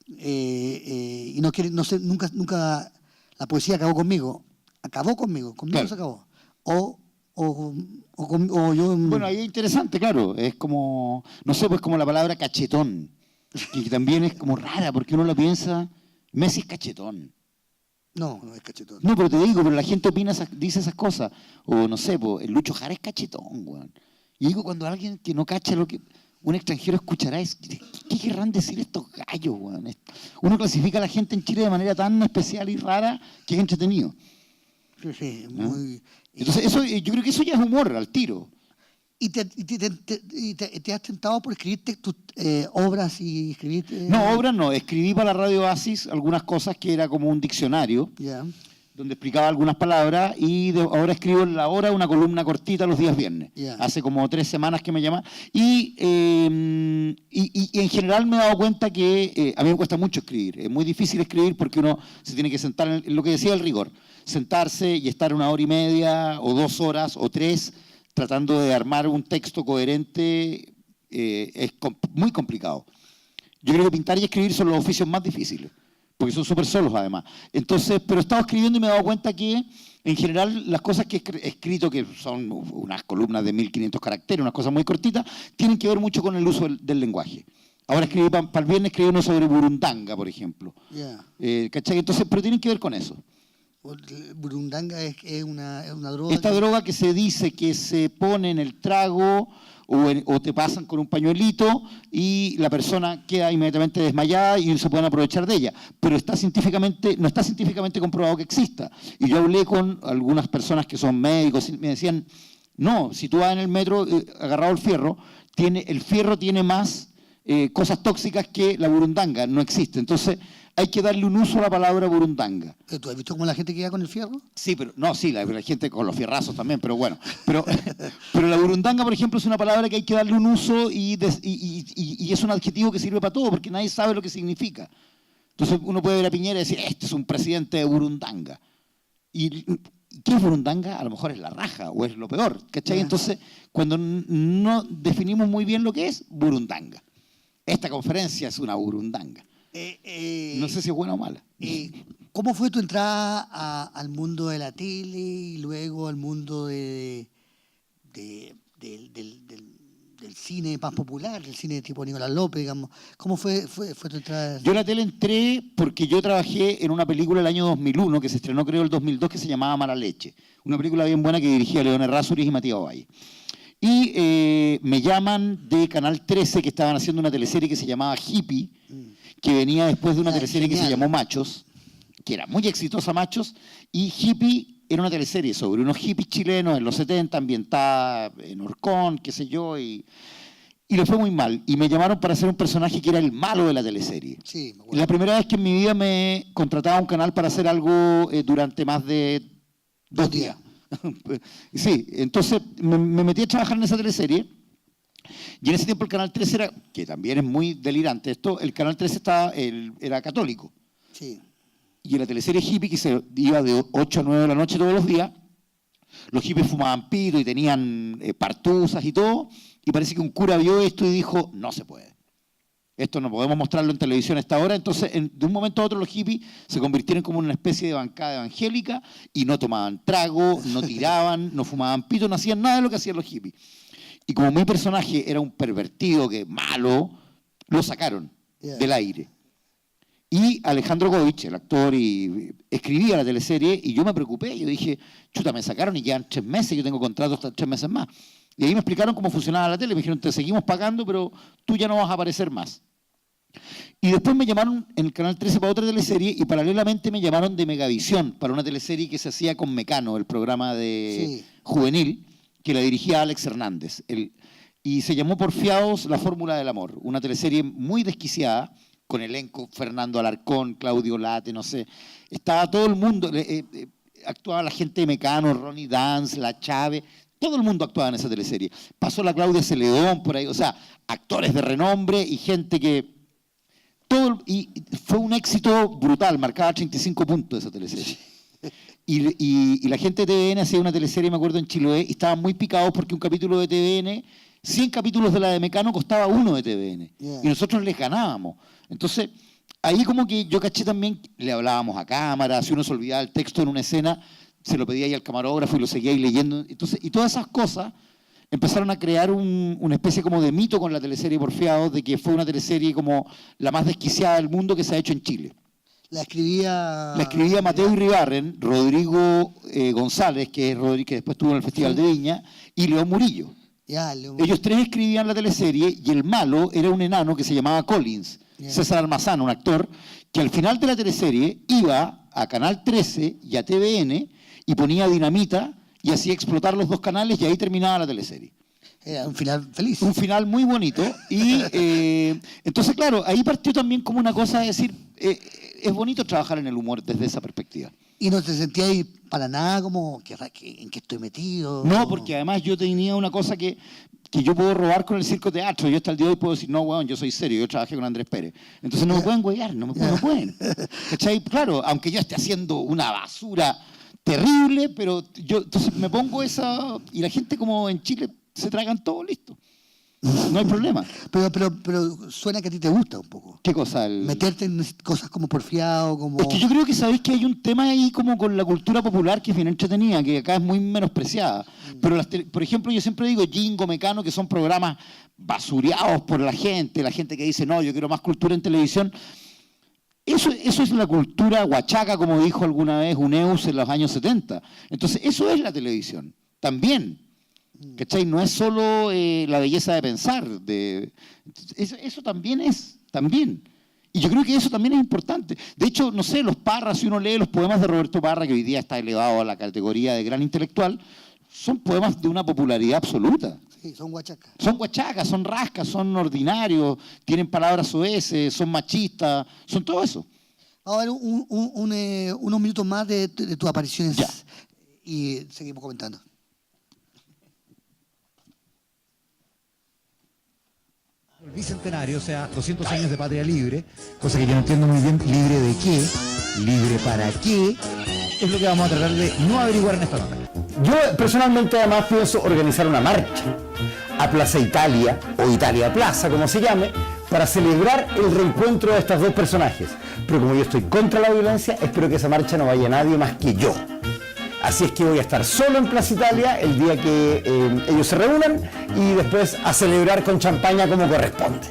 S1: Y no quiere, no sé, nunca la poesía acabó conmigo
S2: Claro.
S1: se acabó. O yo...
S2: Bueno, ahí es interesante, claro. Es como, no sé, pues como la palabra cachetón, que también es como rara, porque uno la piensa, Messi es cachetón.
S1: No es cachetón.
S2: No, pero te digo, pero la gente opina, dice esas cosas. O no sé, pues el Lucho Jara es cachetón, weón. Y digo, cuando alguien que no cacha lo que un extranjero escuchará, ¿qué querrán decir estos gallos, weón? Uno clasifica a la gente en Chile de manera tan especial y rara que es entretenido.
S1: Sí,
S2: ¿No?
S1: muy...
S2: Entonces, eso, yo creo que eso ya es humor al tiro.
S1: ¿Y te has tentado por escribir tus obras y escribir...
S2: No, obras no. Escribí para la Radio Oasis algunas cosas que era como un diccionario,
S1: Ya.
S2: donde explicaba algunas palabras, y ahora escribo en La Hora una columna cortita los días viernes.
S1: Ya.
S2: Hace como 3 semanas que me llama. Y en general me he dado cuenta que a mí me cuesta mucho escribir. Es muy difícil escribir porque uno se tiene que sentar en lo que decía el rigor. Sentarse y estar 1 hora y media, o 2 horas, o 3, tratando de armar un texto coherente, es muy complicado. Yo creo que pintar y escribir son los oficios más difíciles, porque son súper solos además. Entonces, pero he estado escribiendo y me he dado cuenta que en general las cosas que he escrito, que son unas columnas de 1500 caracteres, unas cosas muy cortitas, tienen que ver mucho con el uso del lenguaje. Ahora escribí, para el viernes escribí uno sobre burundanga, por ejemplo.
S1: Ya.
S2: ¿Cachai? Entonces, pero tienen que ver con eso.
S1: Burundanga es una droga.
S2: Esta droga que se dice que se pone en el trago o te pasan con un pañuelito y la persona queda inmediatamente desmayada y se pueden aprovechar de ella. Pero no está científicamente comprobado que exista. Y yo hablé con algunas personas que son médicos y me decían, no, si tú vas en el metro agarrado al fierro, el fierro tiene más cosas tóxicas que la burundanga, no existe. Entonces hay que darle un uso a la palabra burundanga.
S1: ¿Tú has visto cómo la gente queda con el fierro?
S2: Sí, pero no, sí, la gente con los fierrazos también, pero bueno. Pero la burundanga, por ejemplo, es una palabra que hay que darle un uso y es un adjetivo que sirve para todo, porque nadie sabe lo que significa. Entonces uno puede ver a Piñera y decir, este es un presidente de burundanga. ¿Y qué es burundanga? A lo mejor es la raja o es lo peor, ¿cachai?
S1: Yeah.
S2: Entonces, cuando no definimos muy bien lo que es, burundanga. Esta conferencia es una burundanga. No sé si es buena o mala.
S1: ¿Cómo fue tu entrada al mundo de la tele y luego al mundo del cine más popular, del cine tipo Nicolás López, digamos? ¿Cómo fue tu entrada?
S2: Yo a la tele entré porque yo trabajé en una película el año 2001, que se estrenó creo el 2002, que se llamaba Mala Leche. Una película bien buena que dirigía León Errázuriz y Matías Ovalle. Y me llaman de Canal 13, que estaban haciendo una teleserie que se llamaba Hippie, que venía después de una teleserie que se llamó Machos, que era muy exitosa, Machos, y Hippie era una teleserie sobre unos hippies chilenos en los 70, ambientada en Orcón, qué sé yo, y le fue muy mal. Y me llamaron para hacer un personaje que era el malo de la teleserie.
S1: Sí, me acuerdo.
S2: La primera vez que en mi vida me contrataba un canal para hacer algo durante más de 2 días. Sí, entonces me metí a trabajar en esa teleserie. Y en ese tiempo el Canal 13 era, que también es muy delirante esto, el Canal 13 era católico.
S1: Sí.
S2: Y en la teleserie hippie, que se iba de 8 a 9 de la noche todos los días, los hippies fumaban pito y tenían partuzas y todo, y parece que un cura vio esto y dijo, no se puede. Esto no podemos mostrarlo en televisión a esta hora. Entonces, de un momento a otro, los hippies se convirtieron como en una especie de bancada evangélica y no tomaban trago, no tiraban, no fumaban pito, no hacían nada de lo que hacían los hippies. Y como mi personaje era un pervertido, que malo, lo sacaron del aire. Y Alejandro Goich, el actor, escribía la teleserie y yo me preocupé. Yo dije, chuta, me sacaron y quedan 3 meses, yo tengo contrato hasta 3 meses más. Y ahí me explicaron cómo funcionaba la tele. Me dijeron, te seguimos pagando, pero tú ya no vas a aparecer más. Y después me llamaron en el Canal 13 para otra teleserie y paralelamente me llamaron de Megavisión para una teleserie que se hacía con Mecano, el programa de juvenil, que la dirigía Alex Hernández. Y se llamó Porfiados, la fórmula del amor. Una teleserie muy desquiciada, con elenco Fernando Alarcón, Claudio Late, no sé. Estaba todo el mundo, actuaba la gente de Mecano, Ronnie Dance, La Chave, todo el mundo actuaba en esa teleserie. Pasó la Claudia Celedón por ahí, o sea, actores de renombre y gente que... y fue un éxito brutal, marcaba 35 puntos esa teleserie. Y la gente de TVN hacía una teleserie, me acuerdo, en Chiloé, y estaban muy picados porque un capítulo de TVN, 100 capítulos de la de Mecano costaba 1 de TVN. Y nosotros les ganábamos. Entonces, ahí como que yo caché también, le hablábamos a cámara, si uno se olvidaba el texto en una escena, se lo pedía ahí al camarógrafo y lo seguía ahí leyendo. Entonces, y todas esas cosas empezaron a crear una especie como de mito con la teleserie Porfiados, de que fue una teleserie como la más desquiciada del mundo que se ha hecho en Chile.
S1: La escribía
S2: Mateo Iribarren, Rodrigo González, que después estuvo en el Festival de Viña, y León Murillo. Ellos 3 escribían la teleserie y el malo era un enano que se llamaba Collins, César Almazán, un actor, que al final de la teleserie iba a Canal 13 y a TVN y ponía dinamita y hacía explotar los 2 canales y ahí terminaba la teleserie.
S1: Era un final feliz.
S2: Un final muy bonito. Y entonces, claro, ahí partió también como una cosa de decir, es bonito trabajar en el humor desde esa perspectiva.
S1: ¿Y no te sentías ahí para nada como en qué estoy metido?
S2: No, porque además yo tenía una cosa que yo puedo robar con el circo teatro. Yo hasta el día de hoy puedo decir, no, weón, yo soy serio, yo trabajé con Andrés Pérez. Entonces no me pueden huevear, no pueden. ¿Cachai? Claro, aunque yo esté haciendo una basura terrible, pero yo entonces me pongo esa... Y la gente como en Chile se tragan todo, listo. No hay problema.
S1: Pero suena que a ti te gusta un poco.
S2: ¿Qué cosa?
S1: Meterte en cosas como Porfiado, como...
S2: Es que yo creo que sabéis que hay un tema ahí como con la cultura popular que es bien entretenida, que acá es muy menospreciada. Pero, por ejemplo, yo siempre digo Jingo, Mecano, que son programas basureados por la gente que dice, no, yo quiero más cultura en televisión. Eso es la cultura huachaca, como dijo alguna vez Uneus en los años 70. Entonces, eso es la televisión, también. ¿Cachai? No es solo la belleza de pensar, eso también es, también. Y yo creo que eso también es importante. De hecho, no sé, los Parra, si uno lee los poemas de Roberto Parra, que hoy día está elevado a la categoría de gran intelectual, son poemas de una popularidad absoluta.
S1: Sí, son huachacas.
S2: Son huachacas, son rascas, son ordinarios, tienen palabras soeces, son machistas, son todo eso.
S1: Vamos a ver unos minutos más de tus apariciones y seguimos comentando.
S8: El bicentenario, o sea, 200 años de patria libre, cosa que yo no entiendo muy bien, ¿libre de qué? ¿Libre para qué? Es lo que vamos a tratar de no averiguar en esta nota.
S10: Yo personalmente además pienso organizar una marcha a Plaza Italia, o Italia Plaza, como se llame, para celebrar el reencuentro de estos 2 personajes. Pero como yo estoy contra la violencia, espero que esa marcha no vaya nadie más que yo. Así es que voy a estar solo en Plaza Italia el día que ellos se reúnan y después a celebrar con champaña como corresponde.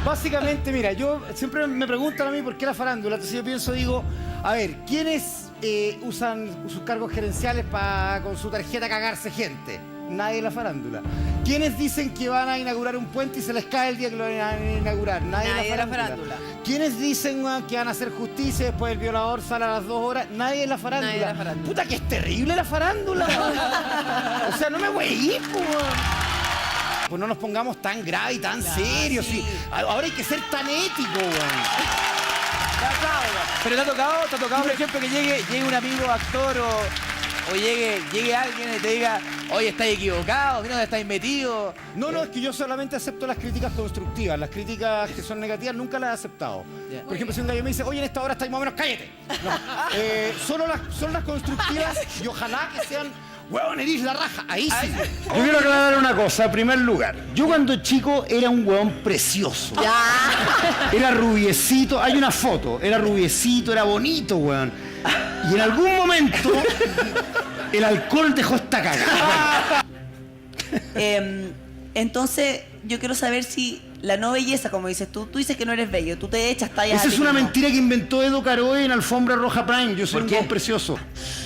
S10: Básicamente, mira, yo siempre me preguntan a mí por qué la farándula, entonces yo pienso, digo, a ver, ¿quiénes usan sus cargos gerenciales para con su tarjeta cagarse gente? Nadie en la farándula. ¿Quiénes dicen que van a inaugurar un puente y se les cae el día que lo van a inaugurar? Nadie en la farándula. ¿Quiénes dicen que van a hacer justicia y después el violador sale a las 2 horas? Nadie en la farándula.
S5: Nadie en la farándula.
S10: Puta, que es terrible la farándula. O sea, no me voy a ir, pues no nos pongamos tan grave y tan serios. Sí. Ahora hay que ser tan ético,
S11: Pero te ha tocado, por ejemplo, que llegue un amigo actor o llegue alguien y te diga, oye, estáis equivocados, ¿qué no estáis metidos?
S10: No, es que yo solamente acepto las críticas constructivas. Las críticas que son negativas nunca las he aceptado.
S11: Yeah.
S10: Por ejemplo, si un gallo me dice, oye, en esta hora estáis más o menos, cállate. No. Son las constructivas y ojalá que sean, huevón, eres la raja. Ahí sí. Yo quiero aclarar una cosa, en primer lugar. Yo cuando chico era un huevón precioso. Era rubiecito, hay una foto, era rubiecito, era bonito, huevón. Y en algún momento el alcohol dejó esta cagada.
S12: Entonces, yo quiero saber si la no belleza, como dices tú dices que no eres bello, tú te echas tallas.
S10: Esa es una mentira que inventó Edo Caroe en Alfombra Roja Prime. Yo soy un huevón precioso.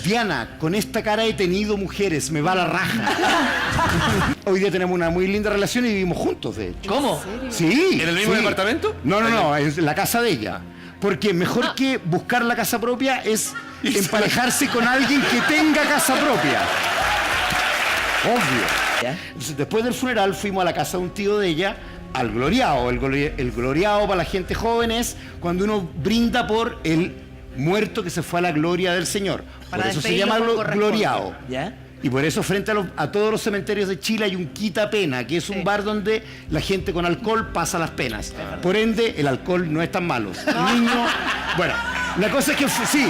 S10: Diana, con esta cara he tenido mujeres, me va la raja. Hoy día tenemos una muy linda relación y vivimos juntos, de hecho.
S11: ¿Cómo?
S10: Sí.
S3: ¿En el mismo departamento?
S10: No, es la casa de ella. Porque mejor que buscar la casa propia es emparejarse con alguien que tenga casa propia. Obvio. Entonces, después del funeral fuimos a la casa de un tío de ella, al gloriao. El gloriao para la gente joven es cuando uno brinda por el muerto que se fue a la gloria del Señor. Por eso se llama gloriao.
S11: ¿Ya?
S10: Y por eso frente a todos los cementerios de Chile hay un quita pena, que es un bar donde la gente con alcohol pasa las penas. Por ende, el alcohol no es tan malo. El niño... Bueno, la cosa es que sí.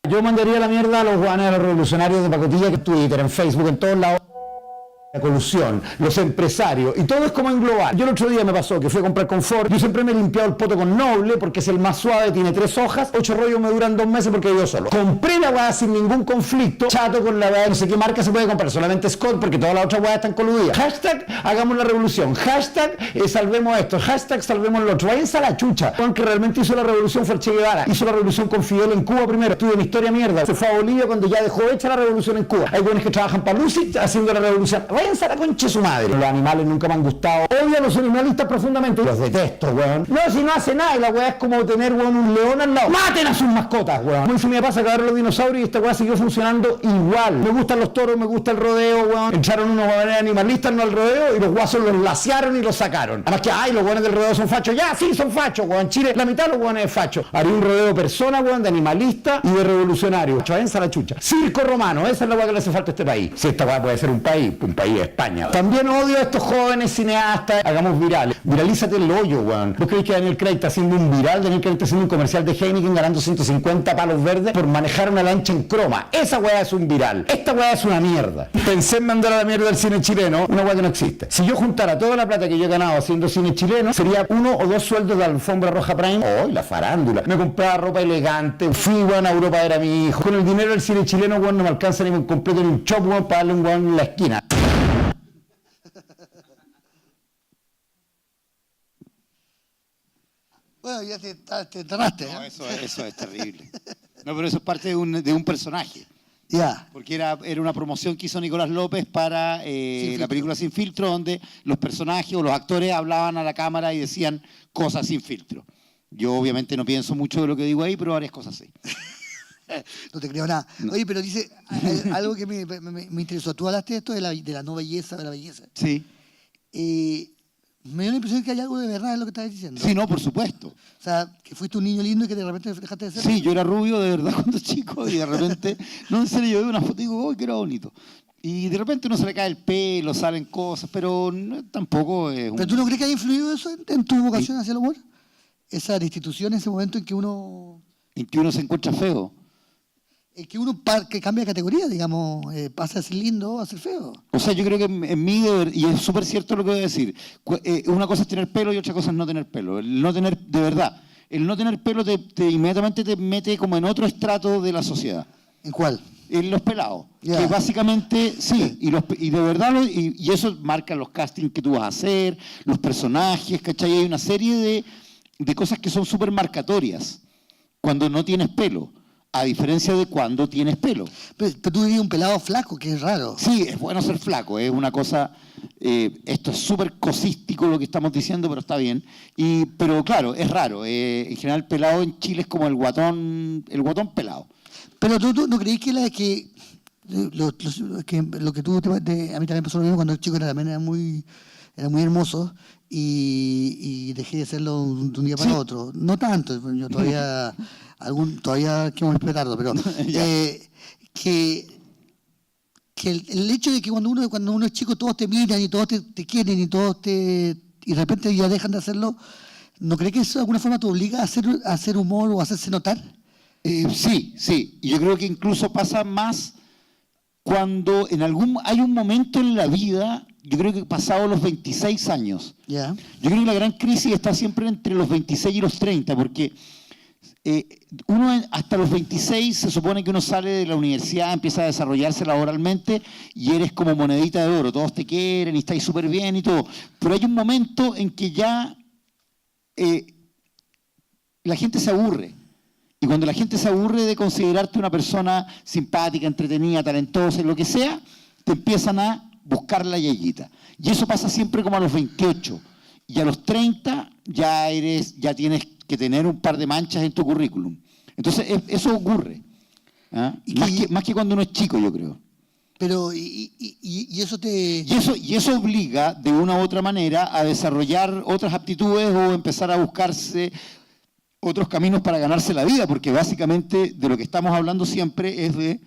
S10: Yo mandaría la mierda a los guanes, a los revolucionarios de pacotilla, que en Twitter, en Facebook, en todos lados. La colusión, los empresarios, y todo es como en global. Yo el otro día me pasó que fui a comprar confort, yo siempre me he limpiado el poto con Noble porque es el más suave, tiene 3 hojas, 8 rollos me duran 2 meses porque yo solo. Compré la weá sin ningún conflicto, chato con la weá, no sé qué marca se puede comprar, solamente Scott porque todas las otras weas están coludidas. Hashtag hagamos la revolución, hashtag salvemos esto, hashtag salvemos lo otro. Váyanse a la chucha. El que realmente hizo la revolución fue el Che Guevara, hizo la revolución con Fidel en Cuba primero, estudió en historia mierda, se fue a Bolivia cuando ya dejó hecha la revolución en Cuba. Hay buenos que trabajan para Lucy haciendo la revolución. Váyanse a la concha de su madre. Los animales nunca me han gustado. Odio a los animalistas profundamente. Los detesto, weón. No, si no hace nada y la weá es como tener, weón, un león al lado. ¡Maten a sus mascotas, weón! Muy si me pasa acabar los dinosaurios y esta weá siguió funcionando igual. Me gustan los toros, me gusta el rodeo, weón. Entraron unos weones animalistas no al rodeo y los guasos los laciaron y los sacaron. Además que, ay, los weones del rodeo son fachos. Ya, sí, son fachos, weón. Chile, la mitad de los weones es facho. Haría un rodeo de persona, weón, de animalista y de revolucionario. Váyanse a la chucha. Circo romano, esa es la weá que le hace falta a este país. Si esta weá puede ser un país es España. También odio a estos jóvenes cineastas. Hagamos virales. Viralízate el hoyo, weón. ¿Vos creéis que Daniel Craig está haciendo un viral? Daniel Craig está haciendo un comercial de Heineken ganando 150 palos verdes por manejar una lancha en croma. Esa weá es un viral. Esta weá es una mierda. Pensé en mandar a la mierda al cine chileno, una weá que no existe. Si yo juntara toda la plata que yo he ganado haciendo cine chileno, sería 1 o 2 sueldos de Alfombra Roja Prime. ¡Oh, la farándula! Me compraba ropa elegante, fui, weón, a Europa a ver a mi hijo. Con el dinero del cine chileno, weón, no me alcanza ni me completo ni un chop, weón, para darle un weón en la esquina.
S1: Bueno, ya te enterraste.
S2: No, eso es terrible. No, pero eso es parte de un personaje.
S1: Ya.
S2: Porque era una promoción que hizo Nicolás López para la película Sin Filtro, donde los personajes o los actores hablaban a la cámara y decían cosas sin filtro. Yo obviamente no pienso mucho de lo que digo ahí, pero varias cosas sí.
S1: No te creo nada.
S2: No.
S1: Oye, pero dice algo que me interesó. Tú hablaste de esto de la no belleza, de la belleza.
S2: Sí.
S1: Me dio la impresión que hay algo de verdad en lo que estabas diciendo.
S2: Sí, no, por supuesto.
S1: O sea, que fuiste un niño lindo y que de repente dejaste de ser.
S2: Sí, yo era rubio de verdad cuando chico y de repente, no, en serio, yo veo una foto y digo, ¡oh, que era bonito! Y de repente uno se le cae el pelo, salen cosas, pero tampoco es un...
S1: ¿Pero tú no crees que haya influido eso en tu vocación hacia el humor? Esa destitución, ese momento en que uno...
S2: En que uno se encuentra feo.
S1: En que uno que cambia de categoría, digamos, pasa de ser lindo a ser feo.
S2: O sea, yo creo que en mí, y es súper cierto lo que voy a decir, una cosa es tener pelo y otra cosa es no tener pelo. El no tener, de verdad, el no tener pelo inmediatamente te mete como en otro estrato de la sociedad.
S1: ¿En cuál?
S2: En los pelados.
S1: Yeah.
S2: Que básicamente, sí, y de verdad, y eso marca los castings que tú vas a hacer, los personajes, ¿cachai? Hay una serie de cosas que son súper marcatorias cuando no tienes pelo. A diferencia de cuando tienes pelo.
S1: Pero tú vivías un pelado flaco, que es raro.
S2: Sí, es bueno ser flaco, es una cosa... esto es súper cosístico lo que estamos diciendo, pero está bien. Pero claro, es raro. En general, pelado en Chile es como el guatón pelado.
S1: Pero tú no creís que lo que tú... a mí también pasó lo mismo cuando el chico también era muy eran muy hermosos y dejé de hacerlo de un día para otro. No tanto, yo todavía, todavía quemo el petardo, pero que el hecho de que cuando uno es chico todos te miran y todos te quieren y todos y de repente ya dejan de hacerlo, ¿no cree que eso de alguna forma te obliga a hacer humor o a hacerse notar?
S2: Sí. Y yo creo que incluso pasa más cuando hay un momento en la vida, yo creo que pasado los 26 años.
S1: Yeah.
S2: Yo creo que la gran crisis está siempre entre los 26 y los 30, porque uno hasta los 26 se supone que uno sale de la universidad, empieza a desarrollarse laboralmente y eres como monedita de oro, todos te quieren y estáis súper bien y todo. Pero hay un momento en que ya la gente se aburre. Y cuando la gente se aburre de considerarte una persona simpática, entretenida, talentosa y lo que sea, te empiezan a buscar la yayita. Y eso pasa siempre como a los 28. Y a los 30 ya tienes que tener un par de manchas en tu currículum. Entonces eso ocurre. ¿Ah? Más que cuando uno es chico, yo creo.
S1: Pero, y eso te...
S2: Y eso obliga, de una u otra manera, a desarrollar otras aptitudes o empezar a buscarse otros caminos para ganarse la vida, porque básicamente de lo que estamos hablando siempre es de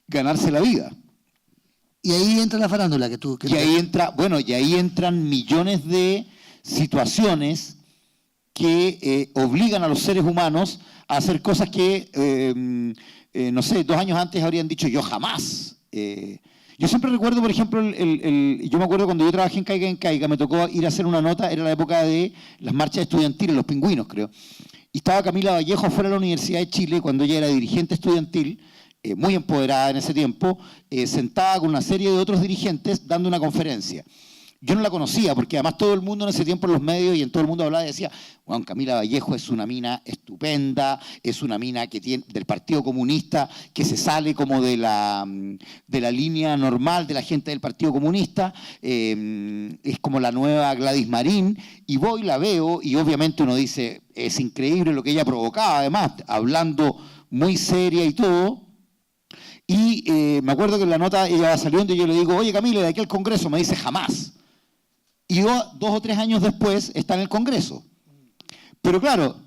S2: ganarse la vida.
S1: Y ahí entra la farándula
S2: Y ahí entran millones de situaciones que obligan a los seres humanos a hacer cosas que, no sé, 2 años antes habrían dicho yo jamás. Yo siempre recuerdo, por ejemplo, yo me acuerdo cuando yo trabajé en Caiga, me tocó ir a hacer una nota, era la época de las marchas estudiantiles, los pingüinos, creo. Y estaba Camila Vallejo afuera de la Universidad de Chile, cuando ella era dirigente estudiantil, muy empoderada en ese tiempo, sentada con una serie de otros dirigentes dando una conferencia. Yo no la conocía, porque además todo el mundo en ese tiempo en los medios y en todo el mundo hablaba y decía, bueno, Camila Vallejo es una mina estupenda, es una mina que tiene del Partido Comunista, que se sale como de la línea normal de la gente del Partido Comunista, es como la nueva Gladys Marín, y voy, la veo, y obviamente uno dice, es increíble lo que ella provocaba, además, hablando muy seria y todo. Y me acuerdo que en la nota ella va saliendo y yo le digo, oye Camila, de aquí al Congreso, me dice jamás. Y 2 o 3 años después está en el Congreso. Pero claro,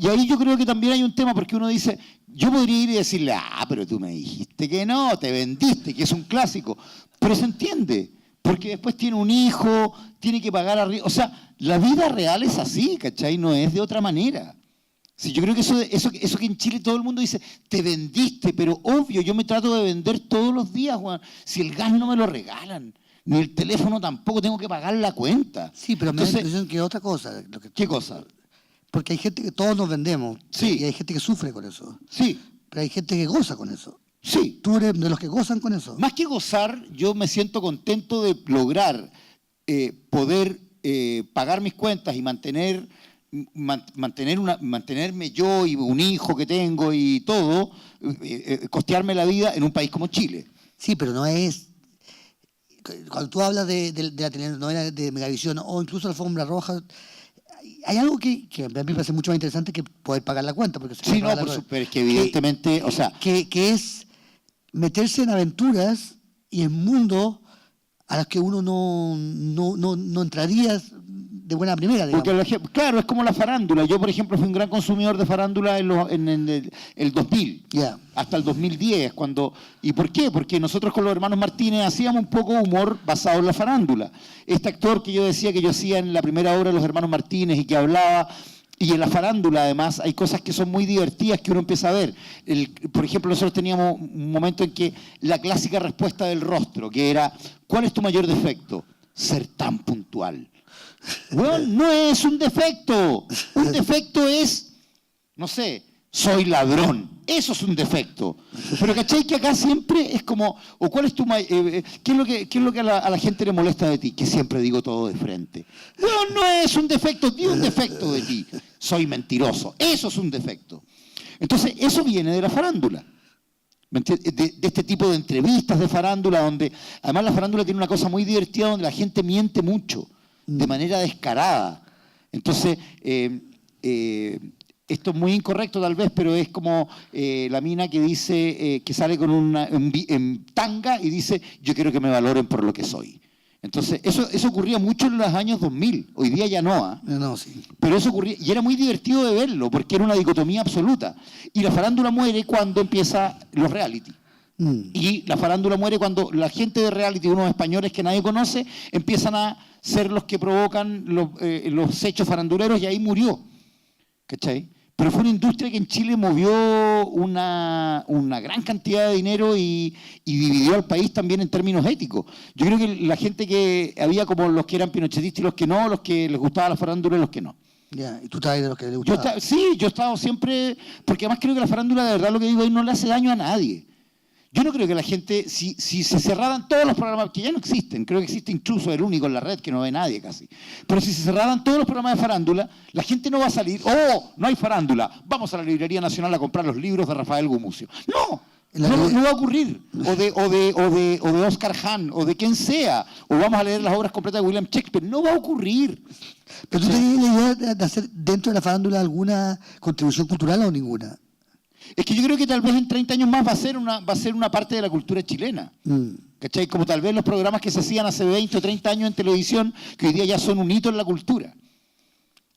S2: y ahí yo creo que también hay un tema, porque uno dice, yo podría ir y decirle, pero tú me dijiste que no, te vendiste, que es un clásico. Pero se entiende, porque después tiene un hijo, tiene que pagar arriba. O sea, la vida real es así, ¿cachai? No es de otra manera. Sí, yo creo que eso que en Chile todo el mundo dice, te vendiste, pero obvio, yo me trato de vender todos los días, Juan. Si el gas no me lo regalan, ni el teléfono tampoco, tengo que pagar la cuenta.
S1: Sí, pero entonces, me da la impresión que otra cosa.
S2: ¿Qué cosa?
S1: Porque hay gente que todos nos vendemos.
S2: Sí.
S1: Y hay gente que sufre con eso.
S2: Sí.
S1: Pero hay gente que goza con eso.
S2: Sí.
S1: Tú eres de los que gozan con eso.
S2: Más que gozar, yo me siento contento de lograr poder pagar mis cuentas y mantenerme yo y un hijo que tengo y todo, costearme la vida en un país como Chile.
S1: Sí, pero no es... Cuando tú hablas de la telenovela de Megavisión o incluso la Alfombra Roja, hay algo que a mí me parece mucho más interesante que poder pagar la cuenta. Porque
S2: sí, no, por supuesto, es que evidentemente, o sea...
S1: Que es meterse en aventuras y en mundos a los que uno no entraría de buena primera, digamos.
S2: Porque, claro, es como la farándula. Yo, por ejemplo, fui un gran consumidor de farándula en el 2000, hasta el 2010. ¿Y por qué? Porque nosotros con los hermanos Martínez hacíamos un poco de humor basado en la farándula. Este actor que yo decía que yo hacía en la primera obra de los hermanos Martínez y que hablaba... Y en la farándula, además, hay cosas que son muy divertidas que uno empieza a ver. Por ejemplo, nosotros teníamos un momento en que la clásica respuesta del rostro, que era, ¿cuál es tu mayor defecto? Ser tan puntual. Bueno, no es un defecto. Un defecto es, no sé, soy ladrón. Eso es un defecto. Pero ¿cachai? Que acá siempre es como, o ¿cuál es tu ¿qué es lo que a la gente le molesta de ti? Que siempre digo todo de frente. No es un defecto, di un defecto de ti. Soy mentiroso. Eso es un defecto. Entonces, eso viene de la farándula. De este tipo de entrevistas de farándula, donde además la farándula tiene una cosa muy divertida, donde la gente miente mucho, de manera descarada. Entonces, esto es muy incorrecto tal vez, pero es como la mina que dice, que sale con en tanga y dice, yo quiero que me valoren por lo que soy. Entonces, eso ocurría mucho en los años 2000. Hoy día ya no, ¿ah?
S1: No, sí.
S2: Pero eso ocurría, y era muy divertido de verlo, porque era una dicotomía absoluta. Y la farándula muere cuando empieza los reality. Y la farándula muere cuando la gente de reality, unos españoles que nadie conoce, empiezan a ser los que provocan los hechos faranduleros, y ahí murió. ¿Cachai? Pero fue una industria que en Chile movió una gran cantidad de dinero y dividió al país también en términos éticos. Yo creo que la gente que había como los que eran pinochetistas y los que no, los que les gustaba la farándula y los que no.
S1: Ya, ¿y tú estabas de los que les gustaba?
S2: Yo he estado siempre, porque además creo que la farándula, de verdad lo que digo ahí, no le hace daño a nadie. Yo no creo que la gente, si se cerraran todos los programas, que ya no existen, creo que existe incluso el único en la red que no ve nadie casi, pero si se cerraran todos los programas de farándula, la gente no va a salir, no hay farándula, vamos a la Librería Nacional a comprar los libros de Rafael Gumucio. No va a ocurrir, o de Oscar Hahn, o de quien sea, o vamos a leer las obras completas de William Shakespeare, no va a ocurrir.
S1: ¿Pero tú tenías la idea de hacer dentro de la farándula alguna contribución cultural o ninguna?
S2: Es que yo creo que tal vez en 30 años más va a ser una parte de la cultura chilena. ¿Cachai? Como tal vez los programas que se hacían hace 20 o 30 años en televisión, que hoy día ya son un hito en la cultura.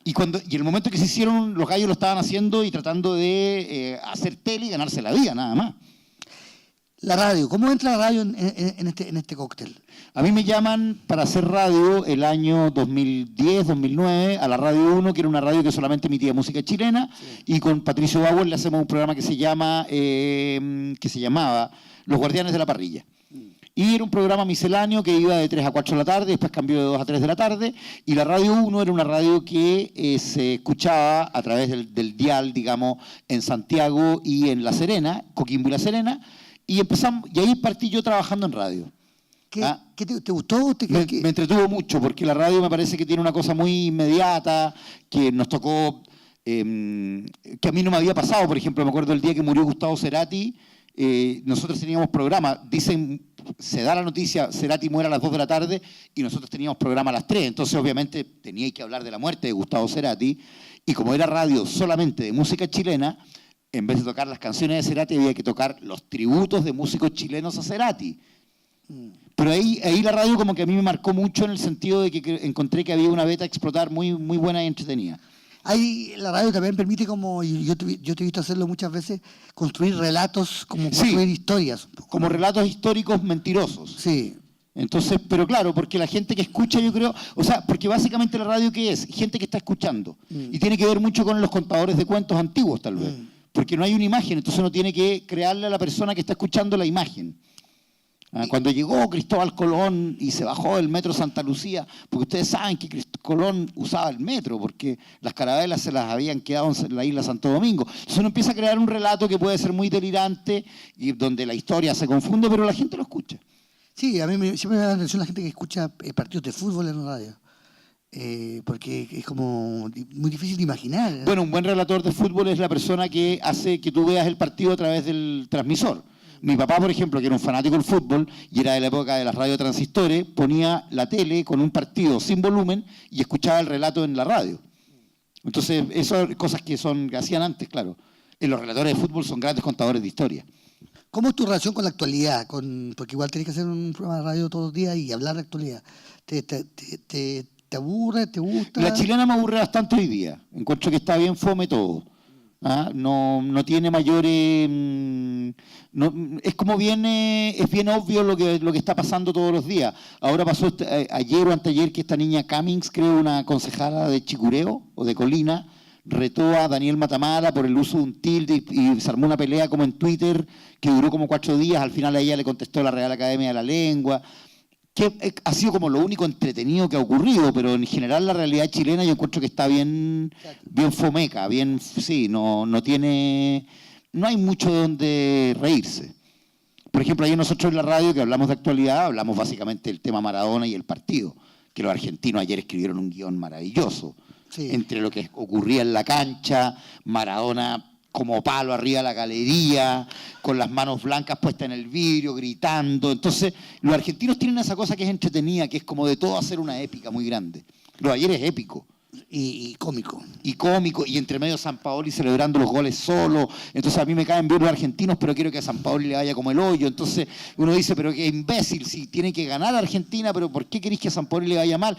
S2: Y el momento que se hicieron, los gallos lo estaban haciendo y tratando de hacer tele y ganarse la vida, nada más.
S1: La radio, ¿cómo entra la radio en este cóctel?
S2: A mí me llaman para hacer radio el año 2010, 2009, a la Radio 1, que era una radio que solamente emitía música chilena, y con Patricio Bauer le hacemos un programa que se llamaba Los Guardianes de la Parrilla. Y era un programa misceláneo que iba de 3 a 4 de la tarde, después cambió de 2 a 3 de la tarde, y la Radio 1 era una radio que se escuchaba a través del dial, digamos, en Santiago y en La Serena, Coquimbo y La Serena, y ahí partí yo trabajando en radio.
S1: ¿Qué te gustó?
S2: Me entretuvo mucho, porque la radio me parece que tiene una cosa muy inmediata, que nos tocó, que a mí no me había pasado. Por ejemplo, me acuerdo el día que murió Gustavo Cerati, nosotros teníamos programa, se da la noticia, Cerati muere a las 2 de la tarde, y nosotros teníamos programa a las 3, entonces obviamente tenía que hablar de la muerte de Gustavo Cerati, y como era radio solamente de música chilena, en vez de tocar las canciones de Cerati, había que tocar los tributos de músicos chilenos a Cerati. Pero ahí la radio como que a mí me marcó mucho, en el sentido de que encontré que había una beta a explotar muy, muy buena y entretenida.
S1: La radio también permite, como yo te he visto hacerlo muchas veces, construir relatos, como construir historias.
S2: Como relatos históricos mentirosos.
S1: Sí.
S2: Entonces, pero claro, porque la gente que escucha, yo creo, porque básicamente la radio, ¿qué es? Gente que está escuchando. Y tiene que ver mucho con los contadores de cuentos antiguos, tal vez. Porque no hay una imagen, entonces uno tiene que crearle a la persona que está escuchando la imagen. Cuando llegó Cristóbal Colón y se bajó del metro Santa Lucía, porque ustedes saben que Colón usaba el metro, porque las carabelas se las habían quedado en la isla Santo Domingo. Entonces uno empieza a crear un relato que puede ser muy delirante y donde la historia se confunde, pero la gente lo escucha.
S1: Sí, a mí siempre me da la atención la gente que escucha partidos de fútbol en la radio. Porque es como muy difícil de imaginar.
S2: Bueno, un buen relator de fútbol es la persona que hace que tú veas el partido a través del transmisor. Mi papá, por ejemplo, que era un fanático del fútbol y era de la época de las radiotransistores, ponía la tele con un partido sin volumen y escuchaba el relato en la radio. Entonces, esas son cosas que hacían antes, claro. Los relatores de fútbol son grandes contadores de historia.
S1: ¿Cómo es tu relación con la actualidad? Porque igual tenés que hacer un programa de radio todos los días y hablar de actualidad. ¿Te aburre? ¿Te gusta?
S2: La chilena me aburre bastante hoy día. Encuentro que está bien fome todo. No tiene mayores... es como es bien obvio lo que está pasando todos los días. Ahora pasó ayer o anteayer que esta niña Cummings, creo, una concejala de Chicureo o de Colina, retó a Daniel Matamala por el uso de un tilde y se armó una pelea como en Twitter que duró como 4 días. Al final a ella le contestó la Real Academia de la Lengua, que ha sido como lo único entretenido que ha ocurrido, pero en general la realidad chilena yo encuentro que está bien fomeca, no hay mucho de donde reírse. Por ejemplo, ayer nosotros en la radio que hablamos de actualidad, hablamos básicamente del tema Maradona y el partido, que los argentinos ayer escribieron un guión maravilloso, entre lo que ocurría en la cancha, Maradona como palo arriba de la galería, con las manos blancas puestas en el vidrio, gritando. Entonces, los argentinos tienen esa cosa que es entretenida, que es como de todo hacer una épica muy grande. Lo de ayer es épico.
S1: Y cómico.
S2: Y cómico, y entre medio Sampaoli celebrando los goles solo. Entonces a mí me caen bien los argentinos, pero quiero que a Sampaoli le vaya como el hoyo. Entonces uno dice, pero qué imbécil, si tiene que ganar a Argentina, pero ¿por qué queréis que a Sampaoli le vaya mal?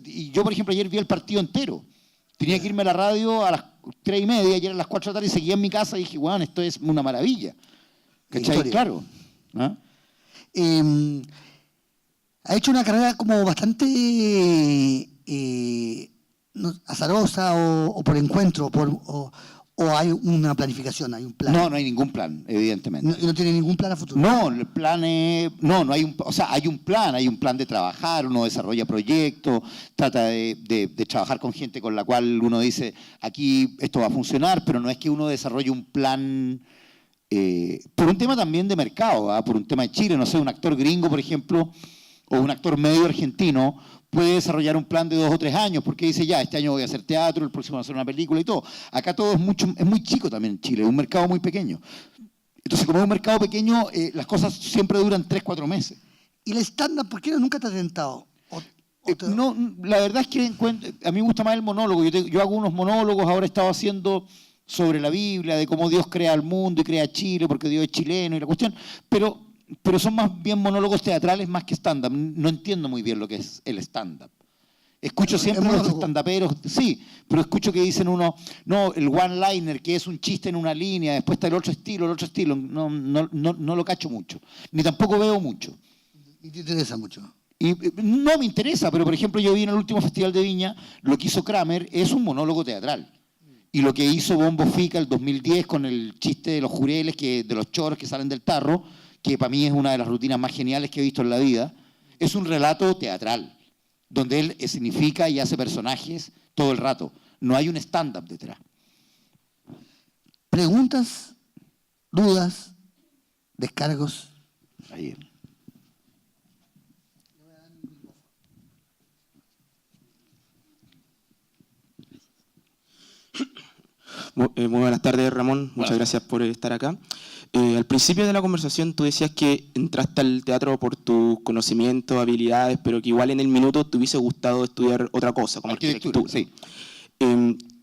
S2: Y yo, por ejemplo, ayer vi el partido entero. Tenía que irme a la radio a las 3:30, ayer a las 4 de la tarde, y seguía en mi casa y dije, bueno, esto es una maravilla. ¿Cachai? Claro. ¿Ah?
S1: Ha hecho una carrera como bastante azarosa o por encuentro, o hay una planificación, hay un plan.
S2: No, no hay ningún plan, evidentemente.
S1: ¿No tiene ningún plan a futuro?
S2: No, el plan es... No hay un... O sea, hay un plan de trabajar, uno desarrolla proyectos, trata de trabajar con gente con la cual uno dice, aquí esto va a funcionar, pero no es que uno desarrolle un plan... por un tema también de mercado, ¿eh? Por un tema de Chile, no sé, un actor gringo, por ejemplo, o un actor medio argentino, puede desarrollar un plan de 2 o 3 años, porque dice, ya, este año voy a hacer teatro, el próximo voy a hacer una película y todo. Acá todo es muy chico también en Chile, es un mercado muy pequeño. Entonces, como es un mercado pequeño, las cosas siempre duran 3 o 4 meses.
S1: ¿Y el stand-up, por qué nunca te has tentado?
S2: No, la verdad es que a mí me gusta más el monólogo. Yo hago unos monólogos, ahora he estado haciendo sobre la Biblia, de cómo Dios crea el mundo y crea Chile, porque Dios es chileno y la cuestión, pero son más bien monólogos teatrales más que stand-up. No entiendo muy bien lo que es el stand-up. Escucho siempre a los stand-uperos, sí, pero escucho que dicen uno, no, el one-liner, que es un chiste en una línea, después está el otro estilo, no lo cacho mucho, ni tampoco veo mucho.
S1: ¿Y te interesa mucho?
S2: Y no me interesa, pero por ejemplo yo vi en el último Festival de Viña, lo que hizo Kramer es un monólogo teatral. Y lo que hizo Bombo Fica el 2010 con el chiste de los jureles, de los choros que salen del tarro, que para mí es una de las rutinas más geniales que he visto en la vida, es un relato teatral, donde él significa y hace personajes todo el rato. No hay un stand-up detrás.
S1: ¿Preguntas, dudas, descargos?
S2: Ahí.
S13: Muy buenas tardes, Ramón. Muchas gracias por estar acá. Al principio de la conversación tú decías que entraste al teatro por tus conocimientos, habilidades, pero que igual en el minuto te hubiese gustado estudiar otra cosa, como arquitectura.
S2: Sí.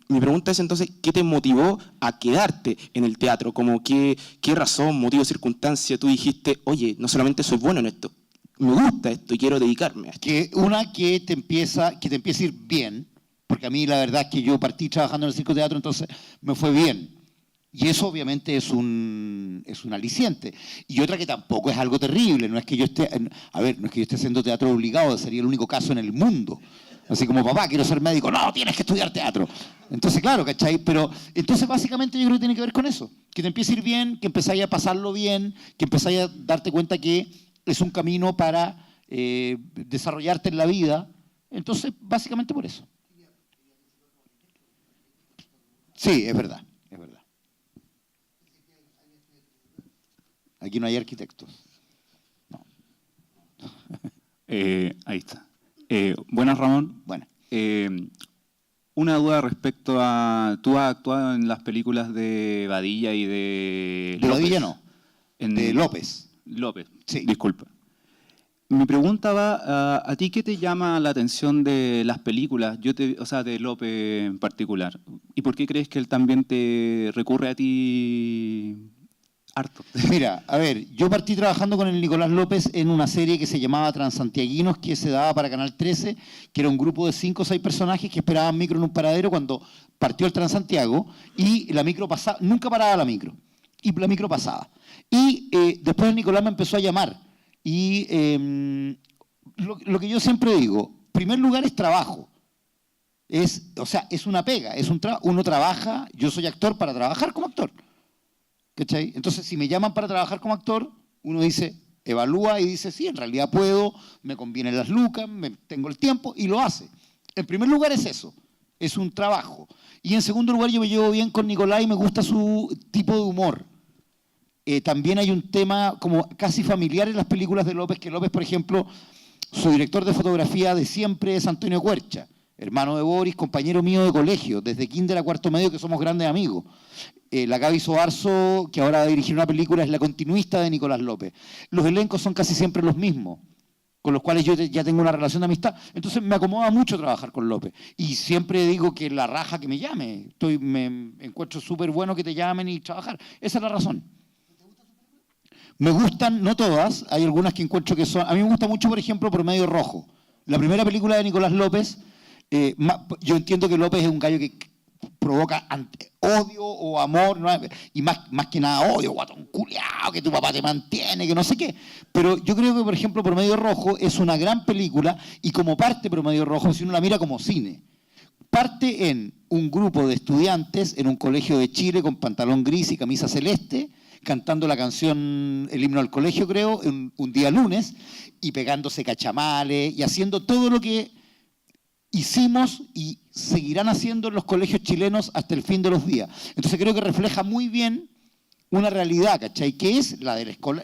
S13: Mi pregunta es entonces, ¿qué te motivó a quedarte en el teatro? Como qué razón, motivo, circunstancia tú dijiste, oye, no solamente soy bueno en esto, me gusta esto y quiero dedicarme a esto?
S2: Que te empieza a ir bien, porque a mí la verdad es que yo partí trabajando en el circo teatro, entonces me fue bien. Y eso obviamente es un aliciente. Y otra que tampoco es algo terrible, no es que yo esté haciendo teatro obligado, sería el único caso en el mundo. Así como, papá, quiero ser médico, no, tienes que estudiar teatro. Entonces, claro, ¿cachai? Pero entonces básicamente yo creo que tiene que ver con eso, que te empiece a ir bien, que empezáis a pasarlo bien, que empezáis a darte cuenta que es un camino para desarrollarte en la vida. Entonces, básicamente por eso. Sí, es verdad. Aquí no hay arquitectos. No.
S14: Ahí está. Buenas, Ramón.
S2: Bueno.
S14: Una duda respecto a... Tú has actuado en las películas de Badilla y de
S2: López. De Badilla no.
S14: De
S2: López.
S14: López,
S2: sí.
S14: Disculpa. Mi pregunta va a ti, ¿qué te llama la atención de las películas? O sea, de López en particular. ¿Y por qué crees que él también te recurre a ti harto?
S2: Mira, a ver, yo partí trabajando con el Nicolás López en una serie que se llamaba Transantiaguinos, que se daba para Canal 13, que era un grupo de 5 o 6 personajes que esperaban micro en un paradero cuando partió el Transantiago y la micro pasaba, nunca paraba la micro, y la micro pasaba. Y después el Nicolás me empezó a llamar. Y lo que yo siempre digo, en primer lugar es trabajo. Es una pega, uno trabaja, yo soy actor para trabajar como actor. ¿Cachai? Entonces, si me llaman para trabajar como actor, uno dice, evalúa y dice, sí, en realidad puedo, me convienen las lucas, tengo el tiempo, y lo hace. En primer lugar es eso, es un trabajo. Y en segundo lugar, yo me llevo bien con Nicolás y me gusta su tipo de humor. También hay un tema como casi familiar en las películas de López, que López, por ejemplo, su director de fotografía de siempre es Antonio Cuercha, hermano de Boris, compañero mío de colegio, desde kinder a cuarto medio, que somos grandes amigos. La Gaby Soarzo, que ahora va a dirigir una película, es la continuista de Nicolás López. Los elencos son casi siempre los mismos, con los cuales yo ya tengo una relación de amistad. Entonces me acomoda mucho trabajar con López. Y siempre digo que la raja que me llame. Me encuentro súper bueno que te llamen y trabajar. Esa es la razón. Me gustan, no todas, hay algunas que encuentro que son... A mí me gusta mucho, por ejemplo, Promedio Rojo. La primera película de Nicolás López, yo entiendo que López es un gallo que provoca odio o amor, ¿no? Y más que nada odio, guatón culiao, que tu papá te mantiene, que no sé qué. Pero yo creo que, por ejemplo, Promedio Rojo es una gran película y como parte Promedio Rojo, si uno la mira como cine, parte en un grupo de estudiantes en un colegio de Chile con pantalón gris y camisa celeste, cantando la canción, el himno al colegio, creo, un día lunes, y pegándose cachamales y haciendo todo lo que hicimos y seguirán haciendo en los colegios chilenos hasta el fin de los días. Entonces creo que refleja muy bien una realidad, ¿cachai? Que es la de la escuela,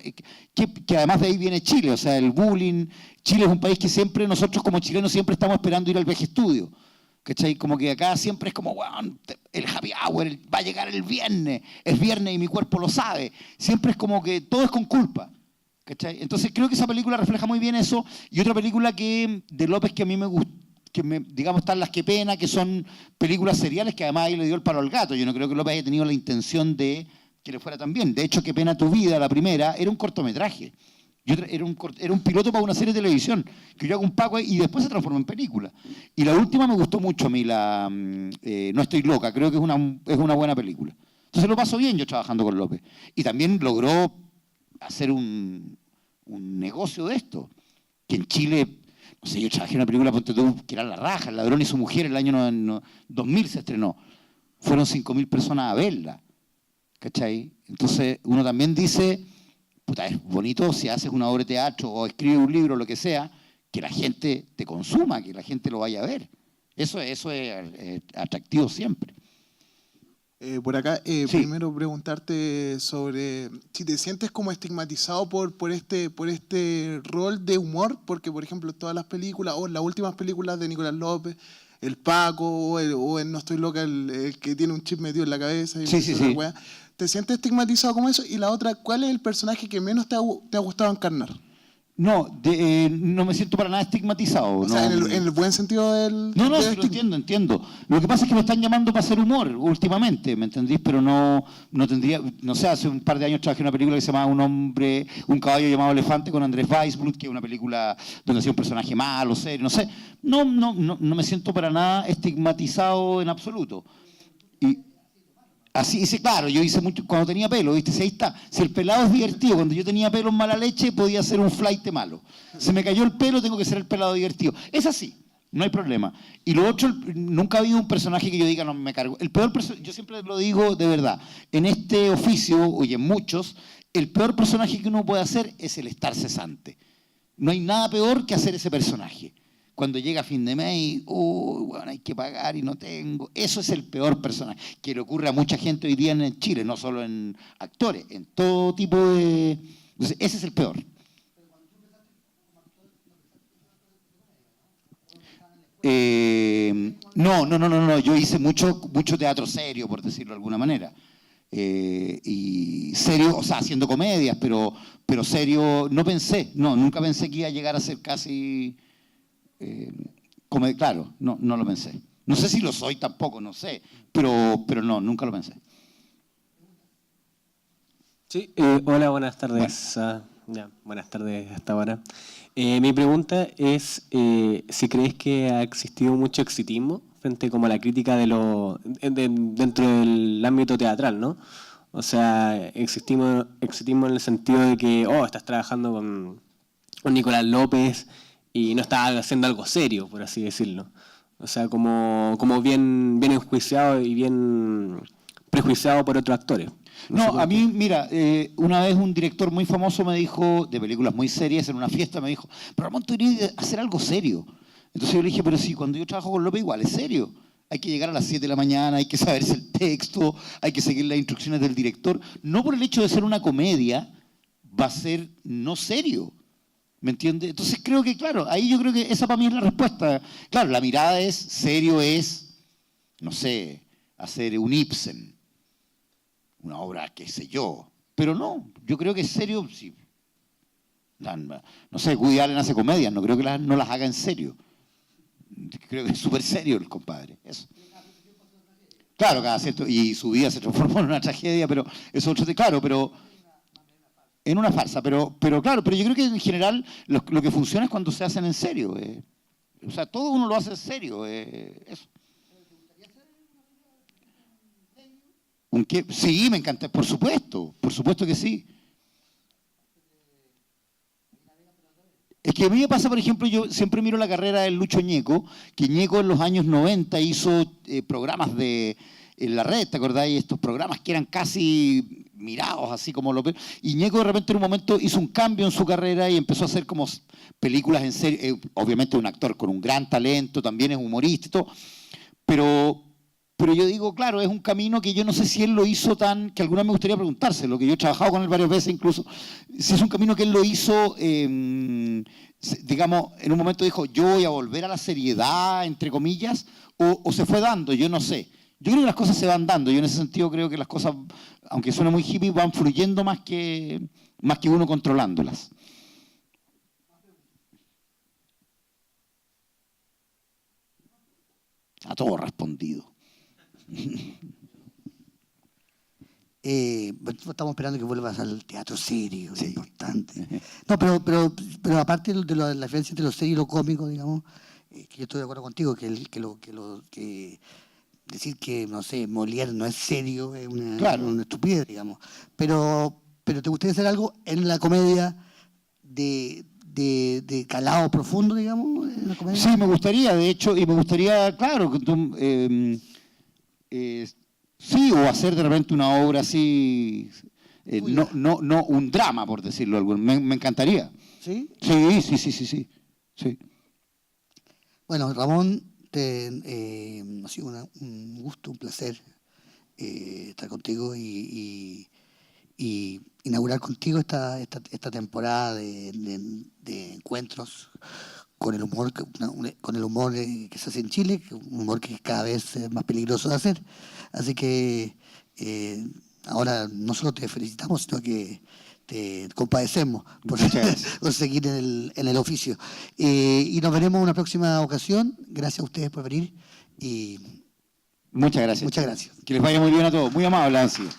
S2: que además de ahí viene Chile, o sea, el bullying. Chile es un país que siempre, nosotros como chilenos siempre estamos esperando ir al VG Studio, ¿cachai? Como que acá siempre es como, bueno, el happy hour va a llegar el viernes, es viernes y mi cuerpo lo sabe. Siempre es como que todo es con culpa, ¿cachai? Entonces creo que esa película refleja muy bien eso. Y otra película de López que a mí me gusta, digamos, están Las que pena, que son películas seriales que además ahí le dio el palo al gato. Yo no creo que López haya tenido la intención de que le fuera tan bien. De hecho, Qué pena tu vida, la primera, era un cortometraje. Era un piloto para una serie de televisión, que yo hago un paco y después se transformó en película. Y la última me gustó mucho a mí, No estoy loca, creo que es una buena película. Entonces lo paso bien yo trabajando con López. Y también logró hacer un negocio de esto, que en Chile... No sé, yo trabajé en una película, ponte tú, que era La Raja, El ladrón y su mujer, el año 2000 se estrenó. Fueron 5.000 personas a verla, ¿cachai? Entonces uno también dice, puta, es bonito si haces una obra de teatro o escribes un libro, lo que sea, que la gente te consuma, que la gente lo vaya a ver. Eso es atractivo siempre.
S15: Por acá, primero preguntarte sobre si te sientes como estigmatizado por este rol de humor, porque por ejemplo todas las películas, o las últimas películas de Nicolás López, El Paco, o el No estoy loca, el que tiene un chip metido en la cabeza. Y
S2: sí.
S15: ¿Te sientes estigmatizado como eso? Y la otra, ¿cuál es el personaje que menos te ha gustado encarnar?
S2: No, no me siento para nada estigmatizado.
S15: O sea, en el buen sentido del...
S2: No, sí, lo entiendo. Lo que pasa es que me están llamando para hacer humor últimamente, ¿me entendís? Pero no tendría... No sé, hace un par de años trabajé en una película que se llamaba Un caballo llamado Elefante con Andrés Weisblut, que es una película donde hacía un personaje malo, serio, no sé. No me siento para nada estigmatizado en absoluto. Y... Así hice, claro, yo hice mucho cuando tenía pelo, ¿viste? Si ahí está, si el pelado es divertido, cuando yo tenía pelo en mala leche, podía ser un flaite malo. Se me cayó el pelo, tengo que ser el pelado divertido. Es así, no hay problema. Y lo otro, nunca ha habido un personaje que yo diga, no me cargo. El peor yo siempre lo digo de verdad, en este oficio, y en muchos, el peor personaje que uno puede hacer es el estar cesante. No hay nada peor que hacer ese personaje. Cuando llega a fin de mes y, bueno, hay que pagar y no tengo. Eso es el peor personaje, que le ocurre a mucha gente hoy día en Chile, no solo en actores, en todo tipo de... Entonces, ese es el peor. No, yo hice mucho teatro serio, por decirlo de alguna manera. Y serio, o sea, haciendo comedias, pero serio, nunca pensé que iba a llegar a ser casi... claro, no lo pensé. No sé si lo soy tampoco, no sé, pero no, nunca lo pensé.
S16: Sí, hola, buenas tardes. Buenas tardes hasta ahora. Mi pregunta es si crees que ha existido mucho exitismo frente como a la crítica dentro del ámbito teatral, ¿no? O sea, exitismo en el sentido de que, estás trabajando con Nicolás López y no estás haciendo algo serio, por así decirlo. O sea, como bien enjuiciado y bien prejuiciado por otros actores.
S2: No, a mí, mira, una vez un director muy famoso me dijo, de películas muy serias, en una fiesta, me dijo, pero Ramón, tú deberías hacer algo serio. Entonces yo le dije, pero sí, cuando yo trabajo con López igual, es serio. Hay que llegar a las 7 de la mañana, hay que saberse el texto, hay que seguir las instrucciones del director. No por el hecho de ser una comedia, va a ser no serio. ¿Me entiendes? Entonces creo que, claro, ahí yo creo que esa para mí es la respuesta. Claro, la mirada es, serio es, no sé, hacer un Ibsen, una obra, qué sé yo. Pero no, yo creo que es serio, sí. No sé, Woody Allen hace comedias, no creo que no las haga en serio. Creo que es súper serio el compadre. Eso. Claro, cada cierto, y su vida se transformó en una tragedia, pero eso es otro, claro, pero en una farsa, pero claro, pero yo creo que en general lo que funciona es cuando se hacen en serio. O sea, todo uno lo hace en serio. Eso. ¿Un qué? Sí, me encanta, por supuesto que sí. Es que a mí me pasa, por ejemplo, yo siempre miro la carrera de Lucho Ñeco, que Ñeco en los años 90 hizo programas en la red, ¿te acordáis? Estos programas que eran casi mirados, así como y Ñeco de repente en un momento hizo un cambio en su carrera y empezó a hacer como películas en serio. Obviamente un actor con un gran talento, también es humorista y todo, pero yo digo, claro, es un camino que yo no sé si él lo hizo que alguna vez me gustaría preguntárselo, que yo he trabajado con él varias veces incluso, si es un camino que él lo hizo, digamos, en un momento dijo, yo voy a volver a la seriedad, entre comillas, o se fue dando, yo no sé. Yo creo que las cosas se van dando, yo en ese sentido creo que las cosas, aunque suene muy hippie, van fluyendo más que uno controlándolas. A todo respondido.
S1: Estamos esperando que vuelvas al teatro serio, es importante. No, pero aparte de la diferencia entre lo serio y lo cómico, digamos, que yo estoy de acuerdo contigo, que decir que, no sé, Molière no es serio es una estupidez, digamos. Pero ¿te gustaría hacer algo en la comedia de calado profundo, digamos? En la comedia?
S2: Sí, me gustaría, de hecho, y me gustaría, claro, que tú... sí, o hacer de repente una obra así, no un drama, por decirlo algo. Me encantaría.
S1: ¿Sí?
S2: Sí.
S1: Bueno, Ramón, ha sido un gusto, un placer estar contigo y inaugurar contigo esta temporada de encuentros con el humor que se hace en Chile, un humor que cada vez es más peligroso de hacer. Así que ahora no solo te felicitamos, sino que te compadecemos por seguir en el oficio. Y nos veremos en una próxima ocasión. Gracias a ustedes por venir.
S2: Muchas gracias.
S1: Muchas gracias.
S2: Que les vaya muy bien a todos. Muy amable han sido.